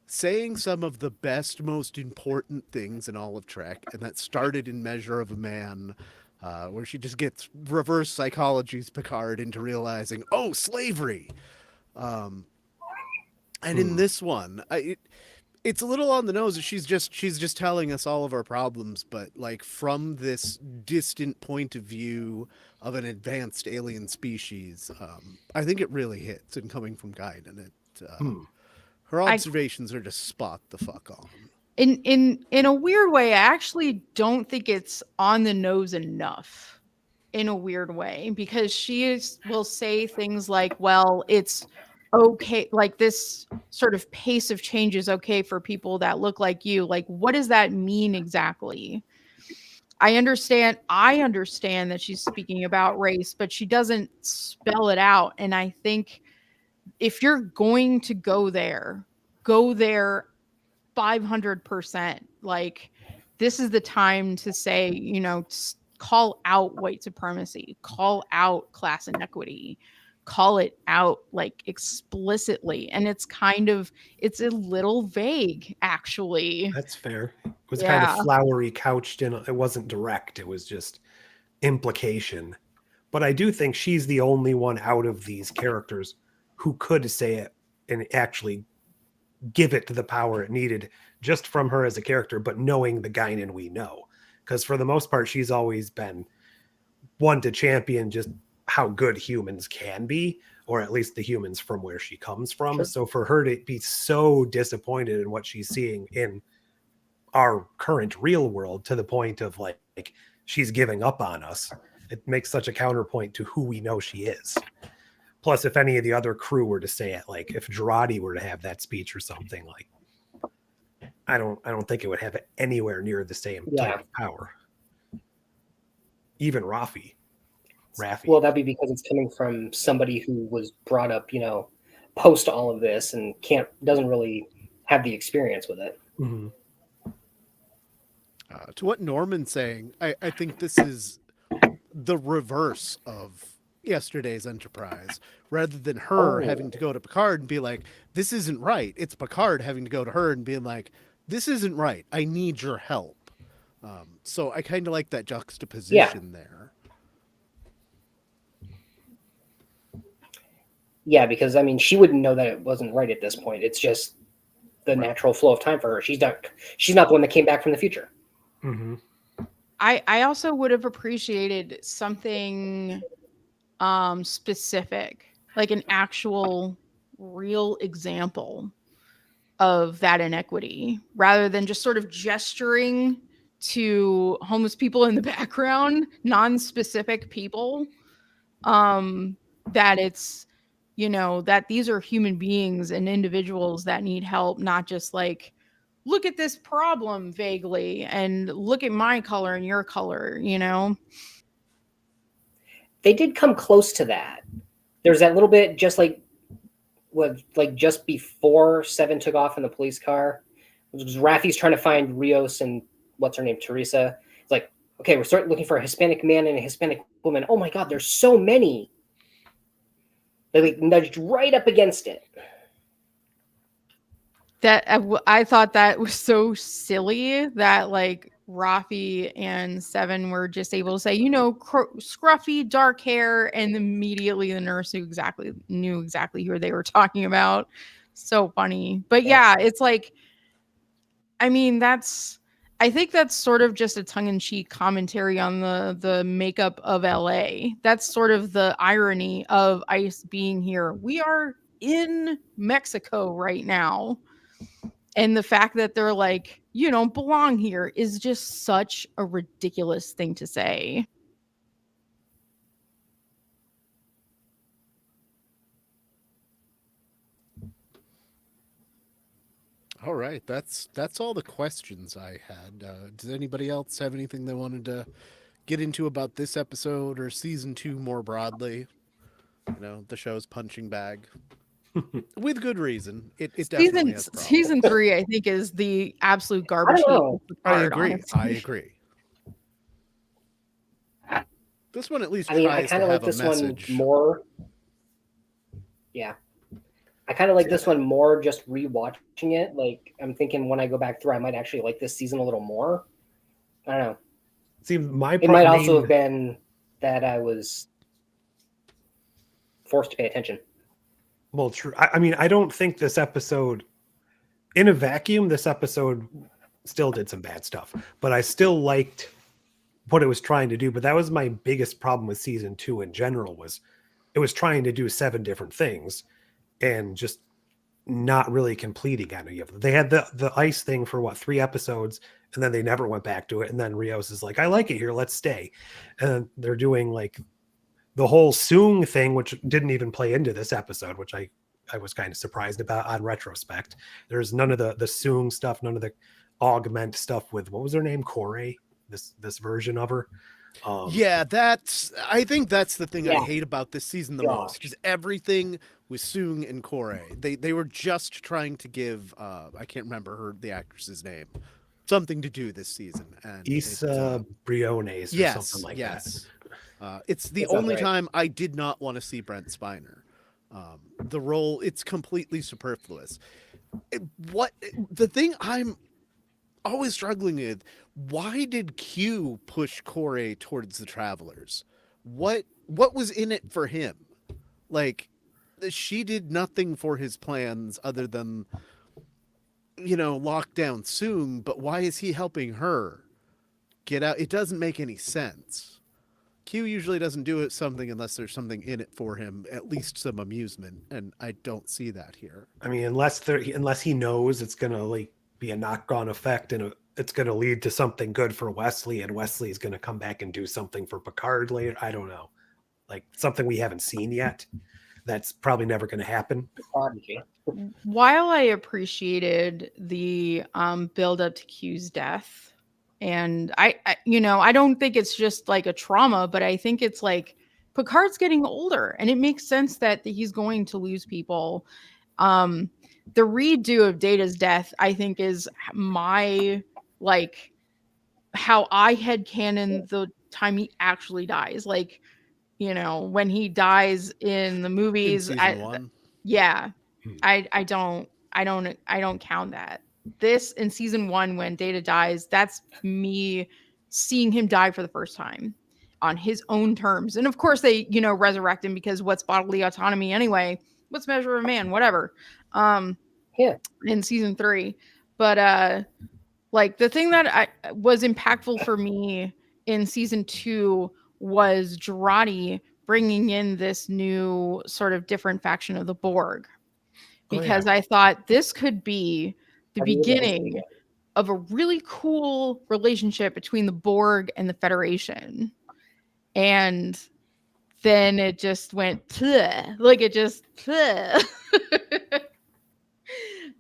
Speaker 4: saying some of the best, most important things in all of Trek, and that started in Measure of a Man, where she just gets reverse psychology's Picard into realizing, oh, slavery. And in this one, it's a little on the nose. She's just telling us all of our problems, but like from this distant point of view of an advanced alien species, I think it really hits. And coming from Guinan, her observations are just spot the fuck on.
Speaker 1: In a weird way, I actually don't think it's on the nose enough. In a weird way, because will say things like, "Well, it's okay, like this sort of pace of change is okay for people that look like you." Like, what does that mean exactly? I understand that she's speaking about race, but she doesn't spell it out. And I think if you're going to go there 500%. Like, this is the time to say, call out white supremacy, call out class inequity, call it out like explicitly. And it's a little vague, actually.
Speaker 6: That's fair. It was kind
Speaker 1: Yeah.
Speaker 6: of flowery, couched in. It wasn't direct. It was just implication. But I do think she's the only one out of these characters who could say it and actually give it the power it needed just from her as a character, but knowing the Guinan we know. Because for the most part, she's always been one to champion just how good humans can be, or at least the humans from where she comes from.
Speaker 5: Sure.
Speaker 6: So for her to be so disappointed in what she's seeing in our current real world to the point of like she's giving up on us, it makes such a counterpoint to who we know she is. Plus, if any of the other crew were to say it, like if Girardi were to have that speech or something, like I don't think it would have it anywhere near the same type of power. Even Raffi.
Speaker 5: Well, that'd be because it's coming from somebody who was brought up, post all of this and doesn't really have the experience with it.
Speaker 6: Mm-hmm.
Speaker 4: To what Norman's saying, I think this is the reverse of yesterday's Enterprise. Rather than her having to go to Picard and be like, this isn't right, it's Picard having to go to her and being like, this isn't right, I need your help. So I kind of like that juxtaposition there.
Speaker 5: Yeah, because I mean, she wouldn't know that it wasn't right at this point. It's just the natural flow of time for her. She's not the one that came back from the future.
Speaker 6: Mm-hmm.
Speaker 1: I also would have appreciated something specific, like an actual real example of that inequity, rather than just sort of gesturing to homeless people in the background, non-specific people, that it's, that these are human beings and individuals that need help, not just like, look at this problem vaguely and look at my color and your color,
Speaker 5: They did come close to that. There's that little bit just just before Seven took off in the police car. It was Raffi's trying to find Rios and what's her name, Teresa. It's like, okay, we're starting looking for a Hispanic man and a Hispanic woman. Oh my God, there's so many. They nudged right up against it.
Speaker 1: That I thought that was so silly that like Raffi and Seven were just able to say, scruffy, dark hair, and immediately the nurse knew exactly who they were talking about. So funny. But yeah, it's like, I mean, I think that's sort of just a tongue-in-cheek commentary on the makeup of LA. That's sort of the irony of ICE being here. We are in Mexico right now. And the fact that they're like, you don't belong here is just such a ridiculous thing to say.
Speaker 4: All right, that's all the questions I had. Does anybody else have anything they wanted to get into about this episode or season 2 more broadly? The show's punching bag. With good reason. It definitely has problems.
Speaker 1: Season 3, I think, is the absolute garbage.
Speaker 4: I agree. This one at least tries to have a message.
Speaker 5: One more. Yeah. I kind of like this one more just rewatching it. Like, I'm thinking when I go back through, I might actually like this season a little more. I don't know.
Speaker 6: See,
Speaker 5: it might also have been that I was forced to pay attention.
Speaker 6: Well, true. I mean, I don't think this episode, in a vacuum, this episode still did some bad stuff, but I still liked what it was trying to do. But that was my biggest problem with season 2 in general, was it was trying to do 7 different things and just not really completing any of them. They had the ICE thing for 3 episodes, and then they never went back to it. And then Rios is like, I like it here, let's stay. And they're doing like the whole Soong thing, which didn't even play into this episode, which I was kind of surprised about on retrospect. There's none of the Soong stuff, none of the augment stuff with, what was her name? Corey, this version of her.
Speaker 4: Yeah, I think that's the thing I
Speaker 5: Yeah.
Speaker 4: hate about this season the
Speaker 5: Yeah.
Speaker 4: most, is everything with Soong and Kore. They were just trying to give I can't remember the actress's name, something to do this season, and
Speaker 6: Issa Briones or something like that.
Speaker 4: It's the
Speaker 5: That sounds
Speaker 4: only
Speaker 5: right.
Speaker 4: time I did not want to see Brent Spiner. The role, it's completely superfluous. The thing I'm always struggling with, why did Q push Kore towards the Travelers? What was in it for him? Like, she did nothing for his plans other than, lock down Soong, but why is he helping her get out? It doesn't make any sense. Q usually doesn't do something unless there's something in it for him, at least some amusement, and I don't see that here.
Speaker 6: I mean, unless he knows it's gonna like be a knock-on effect and it's gonna lead to something good for Wesley, and Wesley is gonna come back and do something for Picard later. I don't know, like something we haven't seen yet. That's probably never going to happen.
Speaker 5: Prodigy.
Speaker 1: While I appreciated the build up to Q's death, and I don't think it's just like a trauma, but I think it's like Picard's getting older, and it makes sense that he's going to lose people. The redo of Data's death, I think, is my like how I headcanon the time he actually dies. Like, when he dies in the movies,
Speaker 4: In season 1.
Speaker 1: yeah, I don't count that. This in season 1, when Data dies, that's me seeing him die for the first time on his own terms. And of course they, resurrect him, because what's bodily autonomy anyway? What's measure of man? Whatever.
Speaker 5: Yeah.
Speaker 1: In season 3. But like the thing that was impactful for me in season 2 was Jurati bringing in this new sort of different faction of the Borg, because I thought this could be the beginning of a really cool relationship between the Borg and the Federation. And then it just went bleh, like it just bleh.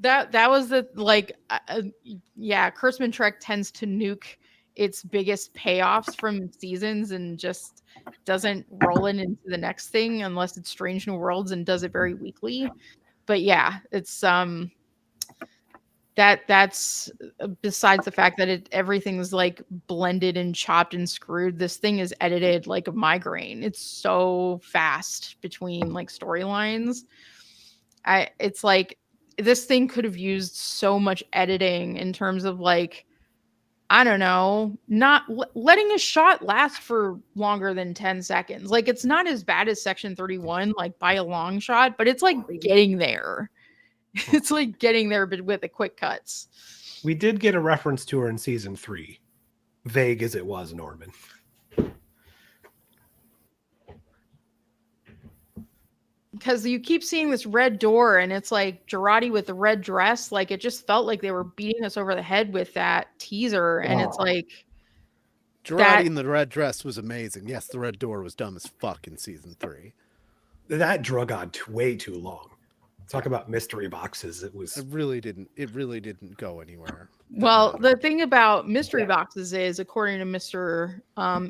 Speaker 1: that was the like Kurtzman Trek tends to nuke its biggest payoffs from seasons and just doesn't roll it into the next thing unless it's Strange New Worlds, and does it very weakly. But yeah, it's that's besides the fact that everything's like blended and chopped and screwed. This thing is edited like a migraine. It's so fast between like storylines. It's like this thing could have used so much editing in terms of like, I don't know, not letting a shot last for longer than 10 seconds. Like, it's not as bad as Section 31, like by a long shot, but it's like getting there. It's like getting there, but with the quick cuts.
Speaker 6: We did get a reference to her in season 3, vague as it was, Norman.
Speaker 1: Because you keep seeing this red door, and it's like Jurati with the red dress. Like, it just felt like they were beating us over the head with that teaser. And it's like,
Speaker 4: Jurati in the red dress was amazing. Yes, the red door was dumb as fuck in season 3.
Speaker 6: That drug on way too long. Talk about mystery boxes. It
Speaker 4: really didn't go anywhere.
Speaker 1: Well, the thing about mystery boxes is, according to Mr.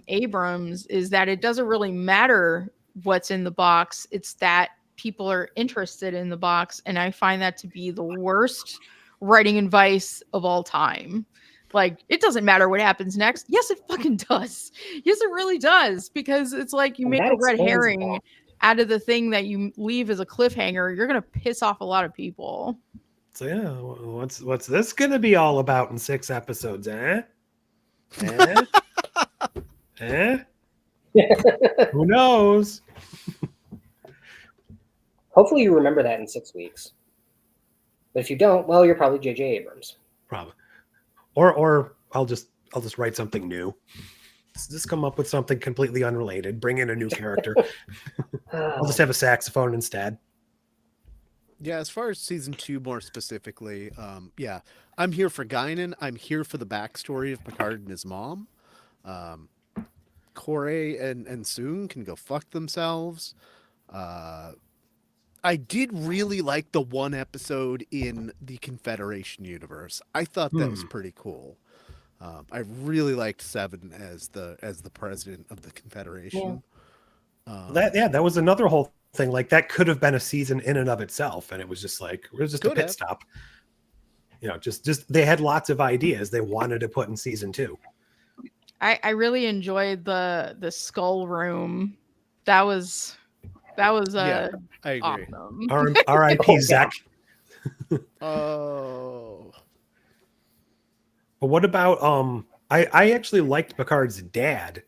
Speaker 1: Abrams, is that it doesn't really matter what's in the box. It's that people are interested in the box. And I find that to be the worst writing advice of all time. Like, it doesn't matter what happens next. Yes, it fucking does. Yes, it really does. Because it's like you make a red herring out of the thing that you leave as a cliffhanger. You're going to piss off a lot of people.
Speaker 6: So yeah, what's this going to be all about in 6 episodes, eh? Who knows?
Speaker 5: Hopefully you remember that in 6 weeks. But if you don't, well, you're probably J.J. Abrams.
Speaker 6: Probably. Or I'll just write something new. Just come up with something completely unrelated. Bring in a new character. I'll just have a saxophone instead.
Speaker 4: Yeah, as far as season 2 more specifically, I'm here for Guinan. I'm here for the backstory of Picard and his mom. Kore and Soong can go fuck themselves. I did really like the one episode in the Confederation universe. I thought that was pretty cool. I really liked Seven as the president of the Confederation.
Speaker 6: That was another whole thing. Like that could have been a season in and of itself, and it was just like it was just a
Speaker 4: Could
Speaker 6: pit
Speaker 4: have.
Speaker 6: stop. Just they had lots of ideas they wanted to put in season 2.
Speaker 1: I really enjoyed the skull room. That was
Speaker 4: Yeah, I agree.
Speaker 1: awesome.
Speaker 6: R.I.P. Zach.
Speaker 4: Oh,
Speaker 6: But what about I actually liked Picard's dad,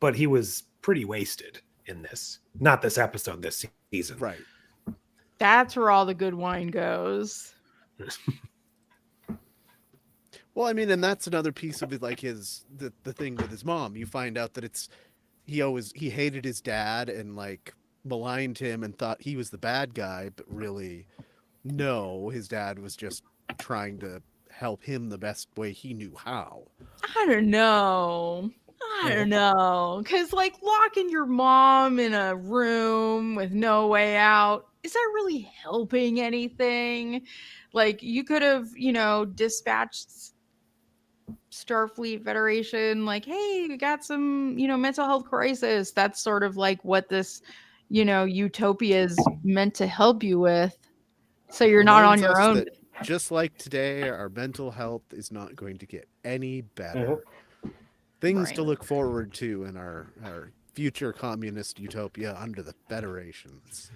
Speaker 6: but he was pretty wasted in this. Not this episode, this season.
Speaker 4: right.
Speaker 1: That's where all the good wine goes.
Speaker 4: Well, I mean, and that's another piece of it, like the thing with his mom. You find out that he hated his dad and like maligned him and thought he was the bad guy, but really, no, his dad was just trying to help him the best way he knew how.
Speaker 1: I don't know. Because, like, locking your mom in a room with no way out, is that really helping anything? Like, you could have, dispatched Starfleet Federation, like, hey, we got some, mental health crisis. That's sort of like what this, utopia is meant to help you with. So you're not on
Speaker 4: Reminds
Speaker 1: your
Speaker 4: us
Speaker 1: own.
Speaker 4: that just like today, our mental health is not going to get any better. Things to
Speaker 1: Right.
Speaker 4: look forward to in our future communist utopia under the Federations.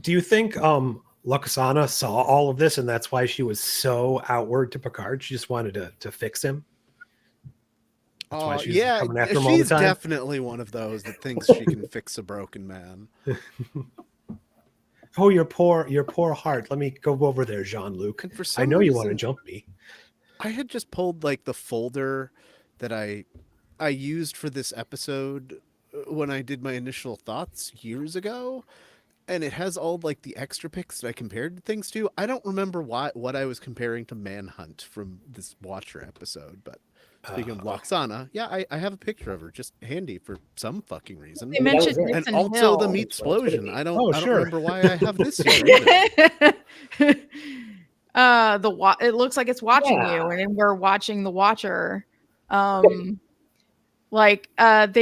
Speaker 6: Do you think Luxana saw all of this and that's why she was so outward to Picard? She just wanted to fix him. That's why she's
Speaker 4: yeah,
Speaker 6: coming after him all the
Speaker 4: she's
Speaker 6: time.
Speaker 4: definitely one of those that thinks she can fix a broken man.
Speaker 6: Oh, your poor heart. Let me go over there, Jean-Luc.
Speaker 4: And for
Speaker 6: I
Speaker 4: some
Speaker 6: know you want to
Speaker 4: reason,
Speaker 6: jump me.
Speaker 4: I had just pulled like the folder that I used for this episode when I did my initial thoughts years ago, and it has all like the extra pics that I compared things to. I don't remember what I was comparing to Manhunt from this Watcher episode, but speaking of Loxana, yeah, I have a picture of her just handy for some fucking reason.
Speaker 1: They mentioned
Speaker 5: was it.
Speaker 4: And
Speaker 1: Dixon
Speaker 4: also the
Speaker 1: Hill.
Speaker 4: meat explosion. I don't
Speaker 6: Oh, sure.
Speaker 4: remember why I have this here either.
Speaker 1: It looks like it's watching
Speaker 5: Yeah.
Speaker 1: you, and then we're watching the Watcher. They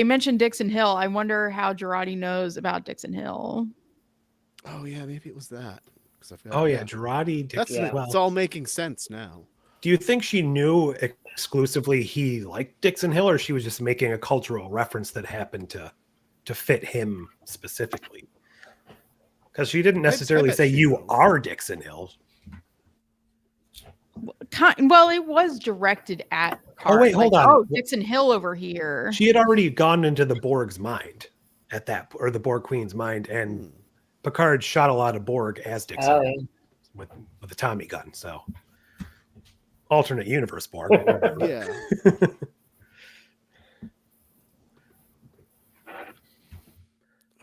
Speaker 1: mentioned Dixon Hill. I wonder how Girardi knows about Dixon Hill.
Speaker 4: Oh yeah, maybe it was that. 'Cause I've got-
Speaker 6: Oh yeah, Girardi.
Speaker 4: That's
Speaker 6: Dixon. Well,
Speaker 4: it's all making sense now.
Speaker 6: do you think she knew exclusively he liked Dixon Hill, or she was just making a cultural reference that happened to fit him specifically? Because she didn't necessarily
Speaker 4: bet
Speaker 6: say
Speaker 4: she
Speaker 6: you
Speaker 4: knows.
Speaker 6: are Dixon Hill.
Speaker 1: Well, it was directed at Picard.
Speaker 6: Oh, wait, hold
Speaker 1: like,
Speaker 6: on.
Speaker 1: Oh, Dixon Hill over here.
Speaker 6: She had already gone into the Borg's mind at that, or the Borg Queen's mind, and Picard shot a lot of Borg as Dixon
Speaker 5: Oh,
Speaker 6: Hill
Speaker 5: yeah.
Speaker 6: with a Tommy gun. So alternate universe Borg.
Speaker 4: Yeah.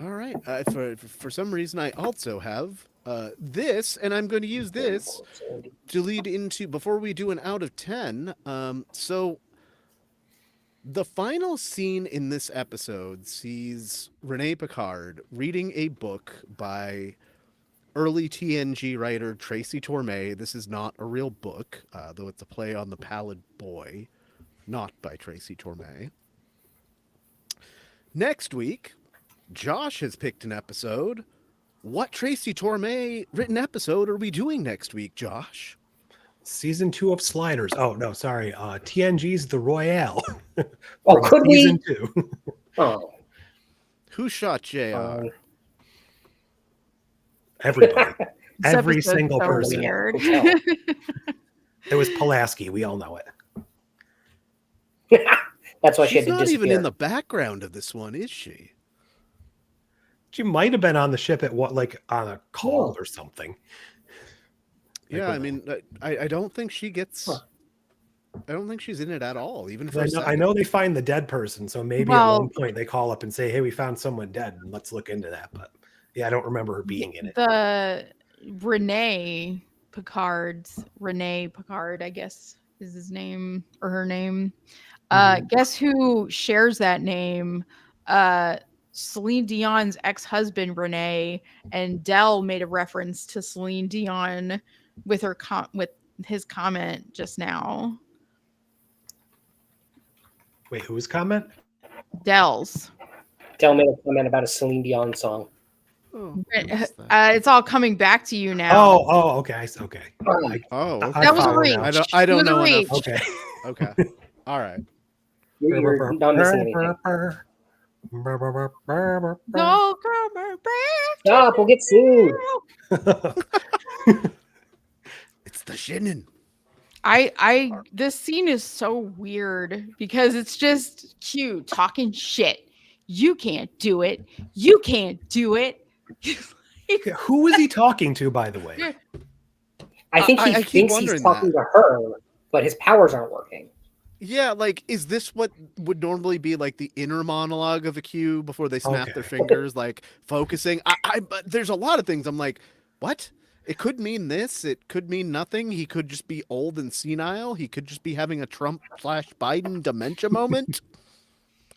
Speaker 4: All right. For some reason, I also have this, and I'm going to use this to lead into before we do an out of 10. So the final scene in this episode sees Rene Picard reading a book by early TNG writer Tracy Torme. This is not a real book, though it's a play on The Pallid Boy, not by Tracy Torme. Next week, Josh has picked an episode. What Tracy Torme written episode are we doing next week, Josh?
Speaker 6: Season 2 of Sliders. Oh no, sorry. TNG's The Royale.
Speaker 5: Oh,
Speaker 6: from
Speaker 5: could we?
Speaker 6: season 2.
Speaker 5: Oh,
Speaker 4: Who shot JR?
Speaker 6: Everybody.
Speaker 1: This
Speaker 6: Every
Speaker 1: episode's
Speaker 6: single
Speaker 1: so
Speaker 6: person.
Speaker 1: weird.
Speaker 5: Hotel.
Speaker 6: It was Pulaski. We all know it.
Speaker 5: That's why she
Speaker 4: She's
Speaker 5: had to
Speaker 4: not even
Speaker 5: disappear.
Speaker 4: in the background of this one, is she?
Speaker 6: She might have been on the ship at like on a call or something.
Speaker 4: Yeah, I mean, I don't think she gets. I don't think she's in it at all, even for a
Speaker 6: I
Speaker 4: second.
Speaker 6: know they find the dead person, so maybe at one point they call up and say, "Hey, we found someone dead, and let's look into that." But yeah, I don't remember her being in it.
Speaker 1: The Rene Picard, I guess is his name or her name. Guess who shares that name? Celine Dion's ex-husband Rene, and Dell made a reference to Celine Dion with her with his comment just now.
Speaker 6: Wait, whose comment?
Speaker 1: Dell's.
Speaker 5: Dell made a comment about a Celine Dion song.
Speaker 4: Oh, I missed that.
Speaker 1: It's all coming back to you now.
Speaker 6: Oh, okay, okay.
Speaker 4: Oh, okay.
Speaker 1: That was a
Speaker 6: follow
Speaker 1: reach.
Speaker 6: now.
Speaker 4: I don't
Speaker 1: It was a
Speaker 4: know
Speaker 1: reach.
Speaker 4: enough.
Speaker 6: Okay.
Speaker 4: Okay. All right.
Speaker 5: You're not missing anything.
Speaker 1: Go, come back.
Speaker 5: Stop, we'll get sued.
Speaker 4: It's the shinin.
Speaker 1: This scene is so weird because it's just Q talking shit. You can't do it. You can't do it.
Speaker 6: Who is he talking to, by the way?
Speaker 5: I think he
Speaker 4: I keep
Speaker 5: thinks
Speaker 4: wondering
Speaker 5: he's talking to her, but his powers aren't working.
Speaker 4: Yeah, like, is this what would normally be like the inner monologue of a Q before they snap their
Speaker 6: Okay.
Speaker 4: fingers, like focusing? But there's a lot of things I'm like, what? It could mean this. It could mean nothing. He could just be old and senile. He could just be having a Trump/Biden dementia moment.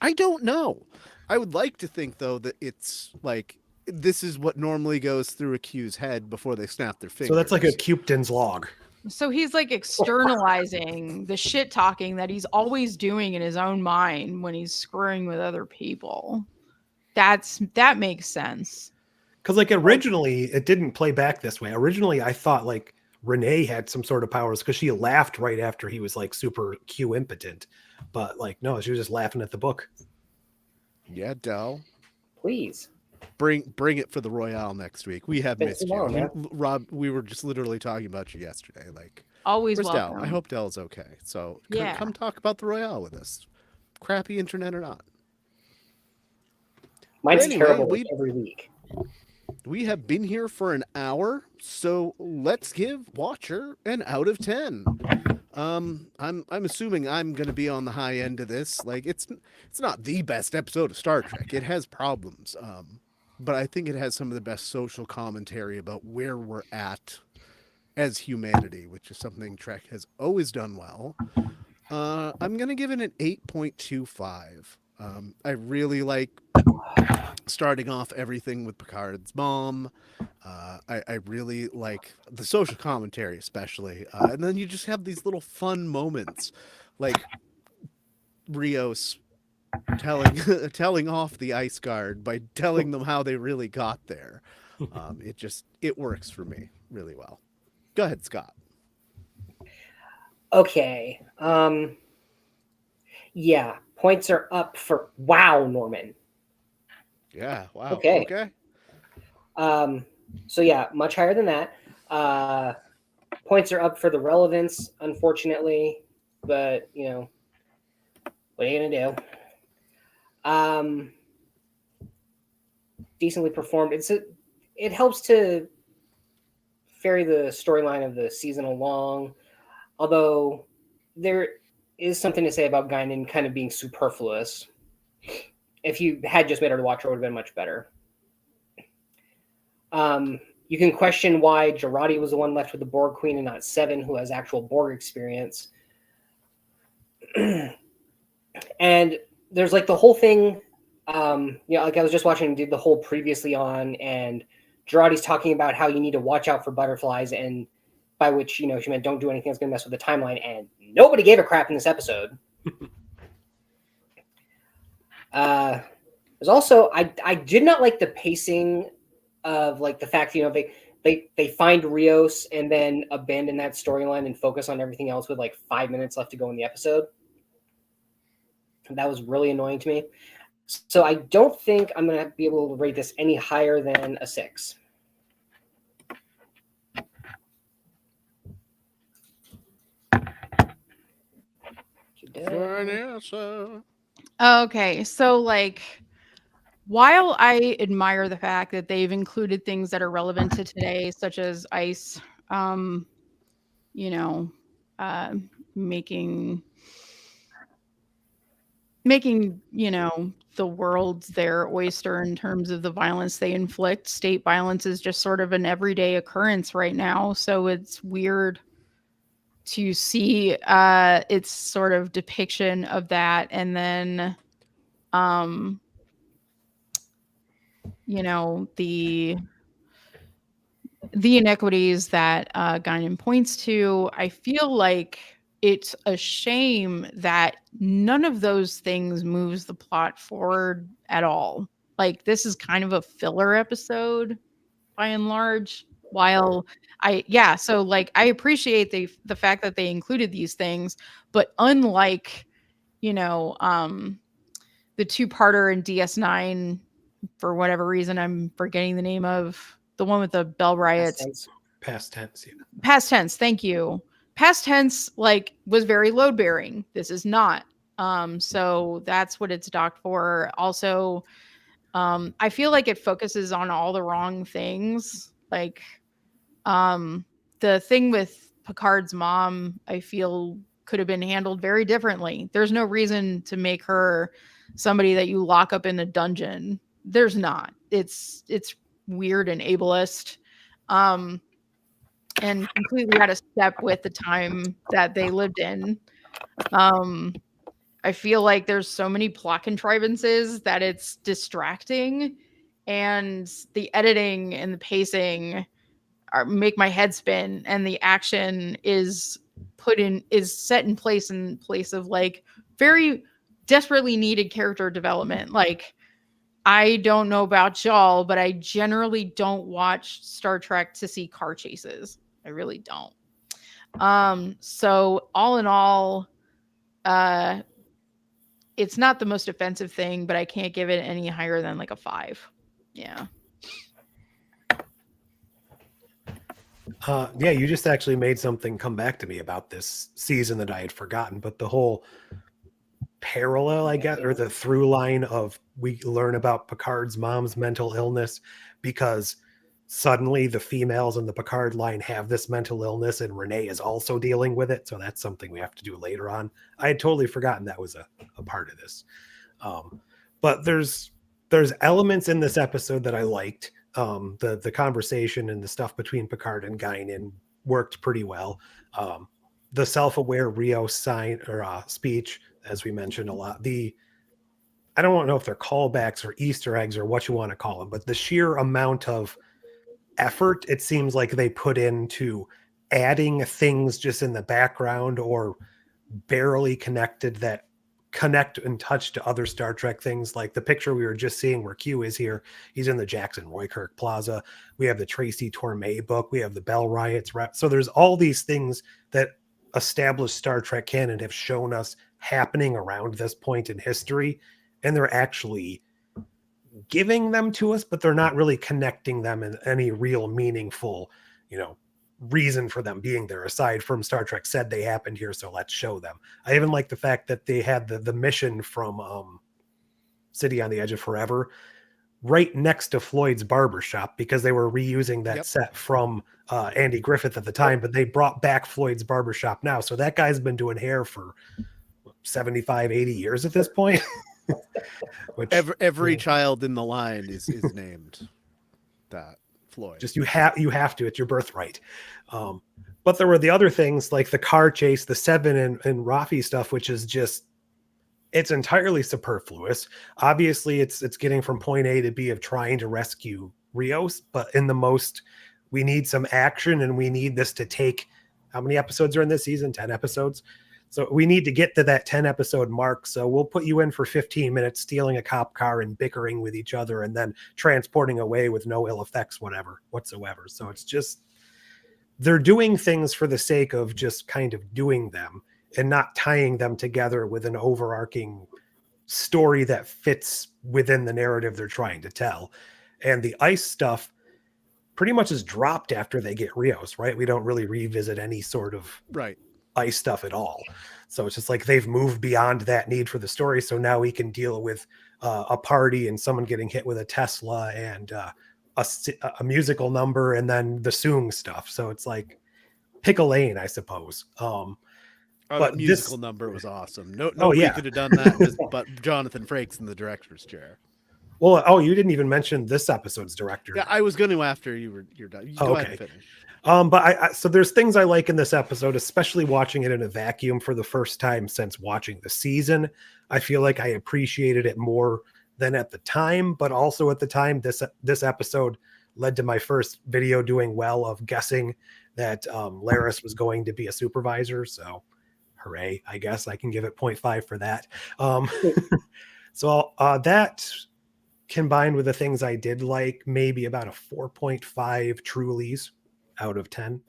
Speaker 4: I don't know. I would like to think, though, that it's like this is what normally goes through a Q's head before they snap their fingers.
Speaker 6: So that's like a Cupid's log.
Speaker 1: So he's like externalizing the shit talking that he's always doing in his own mind when he's screwing with other people. That makes sense.
Speaker 6: Because like originally it didn't play back this way. Originally I thought like Renee had some sort of powers because she laughed right after he was like super Q impotent. But like no, she was just laughing at the book.
Speaker 4: Yeah, Dell.
Speaker 5: Please.
Speaker 4: Bring it for the Royale next week. We have
Speaker 5: Been
Speaker 4: missed
Speaker 5: too
Speaker 4: you.
Speaker 5: long, man.
Speaker 4: Rob, we were just literally talking about you yesterday. Like,
Speaker 1: Always
Speaker 4: where's Dell?
Speaker 1: welcome.
Speaker 4: I hope Dell's okay. So
Speaker 1: Yeah.
Speaker 4: come talk about the Royale with us. Crappy internet or not.
Speaker 5: Mine's
Speaker 4: Anyway,
Speaker 5: terrible every week.
Speaker 4: We have been here for an hour, so let's give Watcher an out of 10. I'm assuming I'm gonna be on the high end of this. Like it's not the best episode of Star Trek. It has problems. But I think it has some of the best social commentary about where we're at as humanity, which is something Trek has always done well. I'm gonna give it an 8.25. I really like starting off everything with Picard's mom. I really like the social commentary, especially. And then you just have these little fun moments, like Rios telling off the ice guard by telling them how they really got there. It works for me really well. Go ahead, Scott.
Speaker 5: Okay. Yeah, points are up for wow, Norman.
Speaker 4: Yeah. Wow.
Speaker 5: Okay. So yeah, much higher than that. Points are up for the relevance, unfortunately, but you know, what are you gonna do? Decently performed. It helps to ferry the storyline of the season along, although there is something to say about Guinan kind of being superfluous. If you had just made her the Watcher, it would have been much better. You can question why Jurati was the one left with the Borg Queen and not Seven, who has actual Borg experience. And there's like the whole thing, like I was just watching did the whole previously on, and Jurati's talking about how you need to watch out for butterflies, and by which, she meant don't do anything that's going to mess with the timeline, and nobody gave a crap in this episode. There's also, I did not like the pacing of like the fact, they find Rios and then abandon that storyline and focus on everything else with like 5 minutes left to go in the episode. That was really annoying to me. So I don't think I'm going to be able to rate this any higher than a 6.
Speaker 4: Vanessa.
Speaker 1: Okay, so like while I admire the fact that they've included things that are relevant to today, such as ice, making the world their oyster in terms of the violence they inflict. State violence is just sort of an everyday occurrence right now, so it's weird to see its sort of depiction of that, and then the inequities that Guinan points to. I feel like it's a shame that none of those things moves the plot forward at all. Like, this is kind of a filler episode by and large. While so like I appreciate the fact that they included these things, but unlike, you know, the two-parter in DS9, for whatever reason I'm forgetting the name of, the one with the Bell riots.
Speaker 6: Past tense. Yeah.
Speaker 1: Past tense, thank you. Past tense like was very load bearing. This is not. So that's what it's docked for. Also, I feel like it focuses on all the wrong things. Like, the thing with Picard's mom, I feel could have been handled very differently. There's no reason to make her somebody that you lock up in a dungeon. There's not. It's weird and ableist. And completely out of step with the time that they lived in. I feel like there's so many plot contrivances that it's distracting, and the editing and the pacing make my head spin, and the action is set in place of like very desperately needed character development. Like, I don't know about y'all, but I generally don't watch Star Trek to see car chases. I really don't. So all in all, it's not the most offensive thing, but I can't give it any higher than like a 5. Yeah.
Speaker 6: Yeah, you just actually made something come back to me about this season that I had forgotten, but the whole parallel, I guess, or the through line of we learn about Picard's mom's mental illness because suddenly the females in the Picard line have this mental illness and Renee is also dealing with it. So that's something we have to do later on. I had totally forgotten that was a part of this. But there's elements in this episode that I liked. The conversation and the stuff between Picard and Guinan worked pretty well. The self-aware Rio sign or speech, as we mentioned a lot, I don't know if they're callbacks or Easter eggs or what you want to call them, but the sheer amount of effort it seems like they put into adding things just in the background or barely connected that connect and touch to other Star Trek things, like the picture we were just seeing where Q is here. He's in the Jackson Roykirk Plaza. We have the Tracy Torme book. We have the Bell riots. So there's all these things that established Star Trek canon have shown us happening around this point in history, and they're actually giving them to us, but they're not really connecting them in any real meaningful, reason for them being there, aside from Star Trek said they happened here, so let's show them. I even like the fact that they had the mission from City on the Edge of Forever right next to Floyd's barbershop, because they were reusing that set from Andy Griffith at the time, but they brought back Floyd's barbershop now. So that guy's been doing hair for 75, 80 years at this point. Which,
Speaker 4: every child in the line is named that Floyd.
Speaker 6: Just you have to, it's your birthright. But there were the other things like the car chase, the Seven and Rafi stuff, which is just, it's entirely superfluous. Obviously it's getting from point A to B of trying to rescue Rios, but we need some action, and we need this to take, how many episodes are in this season? 10 episodes. So we need to get to that 10 episode mark. So we'll put you in for 15 minutes, stealing a cop car and bickering with each other and then transporting away with no ill effects, whatsoever. So it's just, they're doing things for the sake of just kind of doing them and not tying them together with an overarching story that fits within the narrative they're trying to tell. And the ice stuff pretty much is dropped after they get Rios, right? We don't really revisit any sort of ice stuff at all. So it's just like they've moved beyond that need for the story. So now we can deal with a party and someone getting hit with a Tesla and a musical number and then the Soong stuff. So it's like pick a lane, I suppose.
Speaker 4: But musical number was awesome. Nobody could have done that but Jonathan Frakes in the director's chair.
Speaker 6: Well, you didn't even mention this episode's director.
Speaker 4: Yeah, I was going to after you're done. Go ahead and finish.
Speaker 6: But so there's things I like in this episode, especially watching it in a vacuum for the first time since watching the season. I feel like I appreciated it more than at the time, but also at the time, this episode led to my first video doing well of guessing that Laris was going to be a supervisor. So Hooray, I guess I can give it 0.5 for that. So that combined with the things I did like, maybe about a 4.5 Trulies out of 10.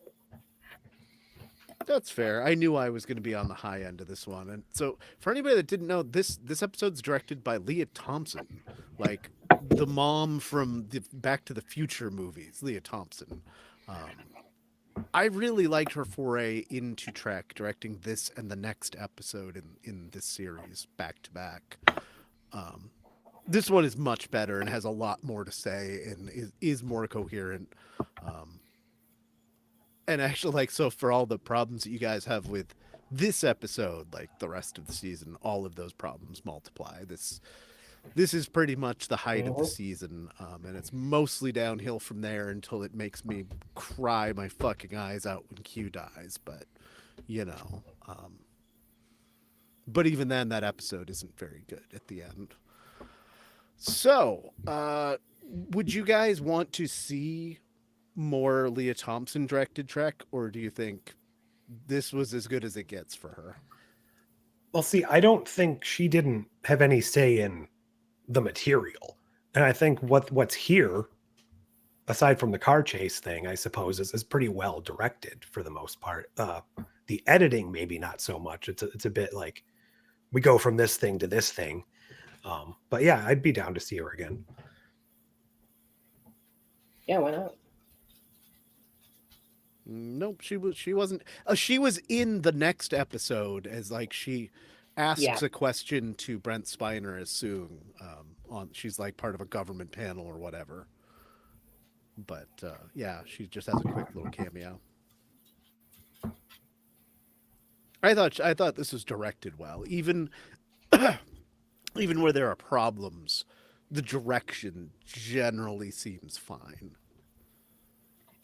Speaker 4: That's fair. I knew I was going to be on the high end of this one. And so for anybody that didn't know, this episode's directed by Leah Thompson, like the mom from the Back to the Future movies, Leah Thompson. I really liked her foray into Trek, directing this and the next episode in this series back to back. This one is much better and has a lot more to say and is more coherent. And actually, like, so for all the problems that you guys have with this episode, like the rest of the season, all of those problems multiply. This is pretty much the height of the season, and it's mostly downhill from there until it makes me cry my fucking eyes out when Q dies. But, you know, but even then, that episode isn't very good at the end. So, would you guys want to see more Leah Thompson directed Trek, or do you think this was as good as it gets for her?
Speaker 6: Well, see, I don't think she didn't have any say in the material. And I think what's here, aside from the car chase thing, I suppose, is pretty well directed for the most part. The editing, maybe not so much. It's a bit like we go from this thing to this thing. But yeah, I'd be down to see her again.
Speaker 5: Yeah, why not?
Speaker 4: Nope, she wasn't. She was in the next episode as like she asks a question to Brent Spiner as Soong. She's like part of a government panel or whatever. But yeah, she just has a quick little cameo. I thought this was directed well, even where there are problems, the direction generally seems fine.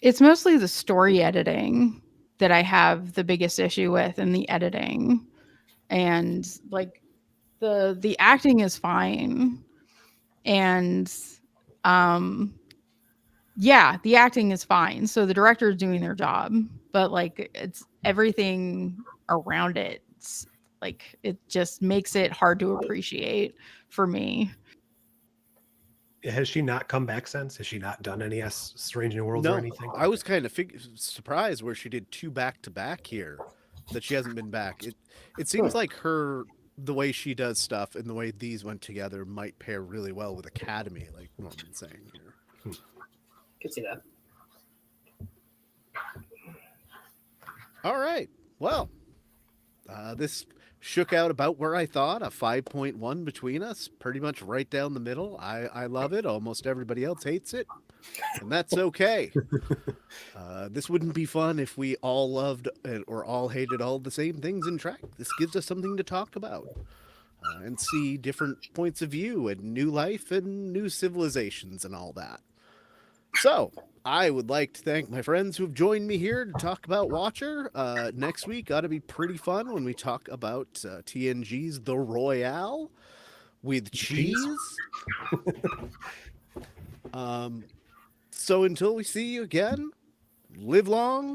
Speaker 1: It's mostly the story editing that I have the biggest issue with, and the editing, and like the acting is fine, and yeah, the acting is fine. So the director is doing their job, but like it's everything around it. It's like it just makes it hard to appreciate for me.
Speaker 6: Has she not come back since? Has she not done any Strange New Worlds or anything?
Speaker 4: I was kind of surprised where she did 2 back-to-back here, that she hasn't been back. It seems like the way she does stuff and the way these went together might pair really well with Academy, like Norman's saying here.
Speaker 5: Could see that.
Speaker 4: All right. Well, this shook out about where I thought, a 5.1 between us, pretty much right down the middle. I love it. Almost everybody else hates it, and that's okay. This wouldn't be fun if we all loved or all hated all the same things in Trek. This gives us something to talk about and see different points of view and new life and new civilizations and all that. So I would like to thank my friends who have joined me here to talk about Watcher. Next week ought to be pretty fun when we talk about TNG's The Royale with cheese. So until we see you again, live long,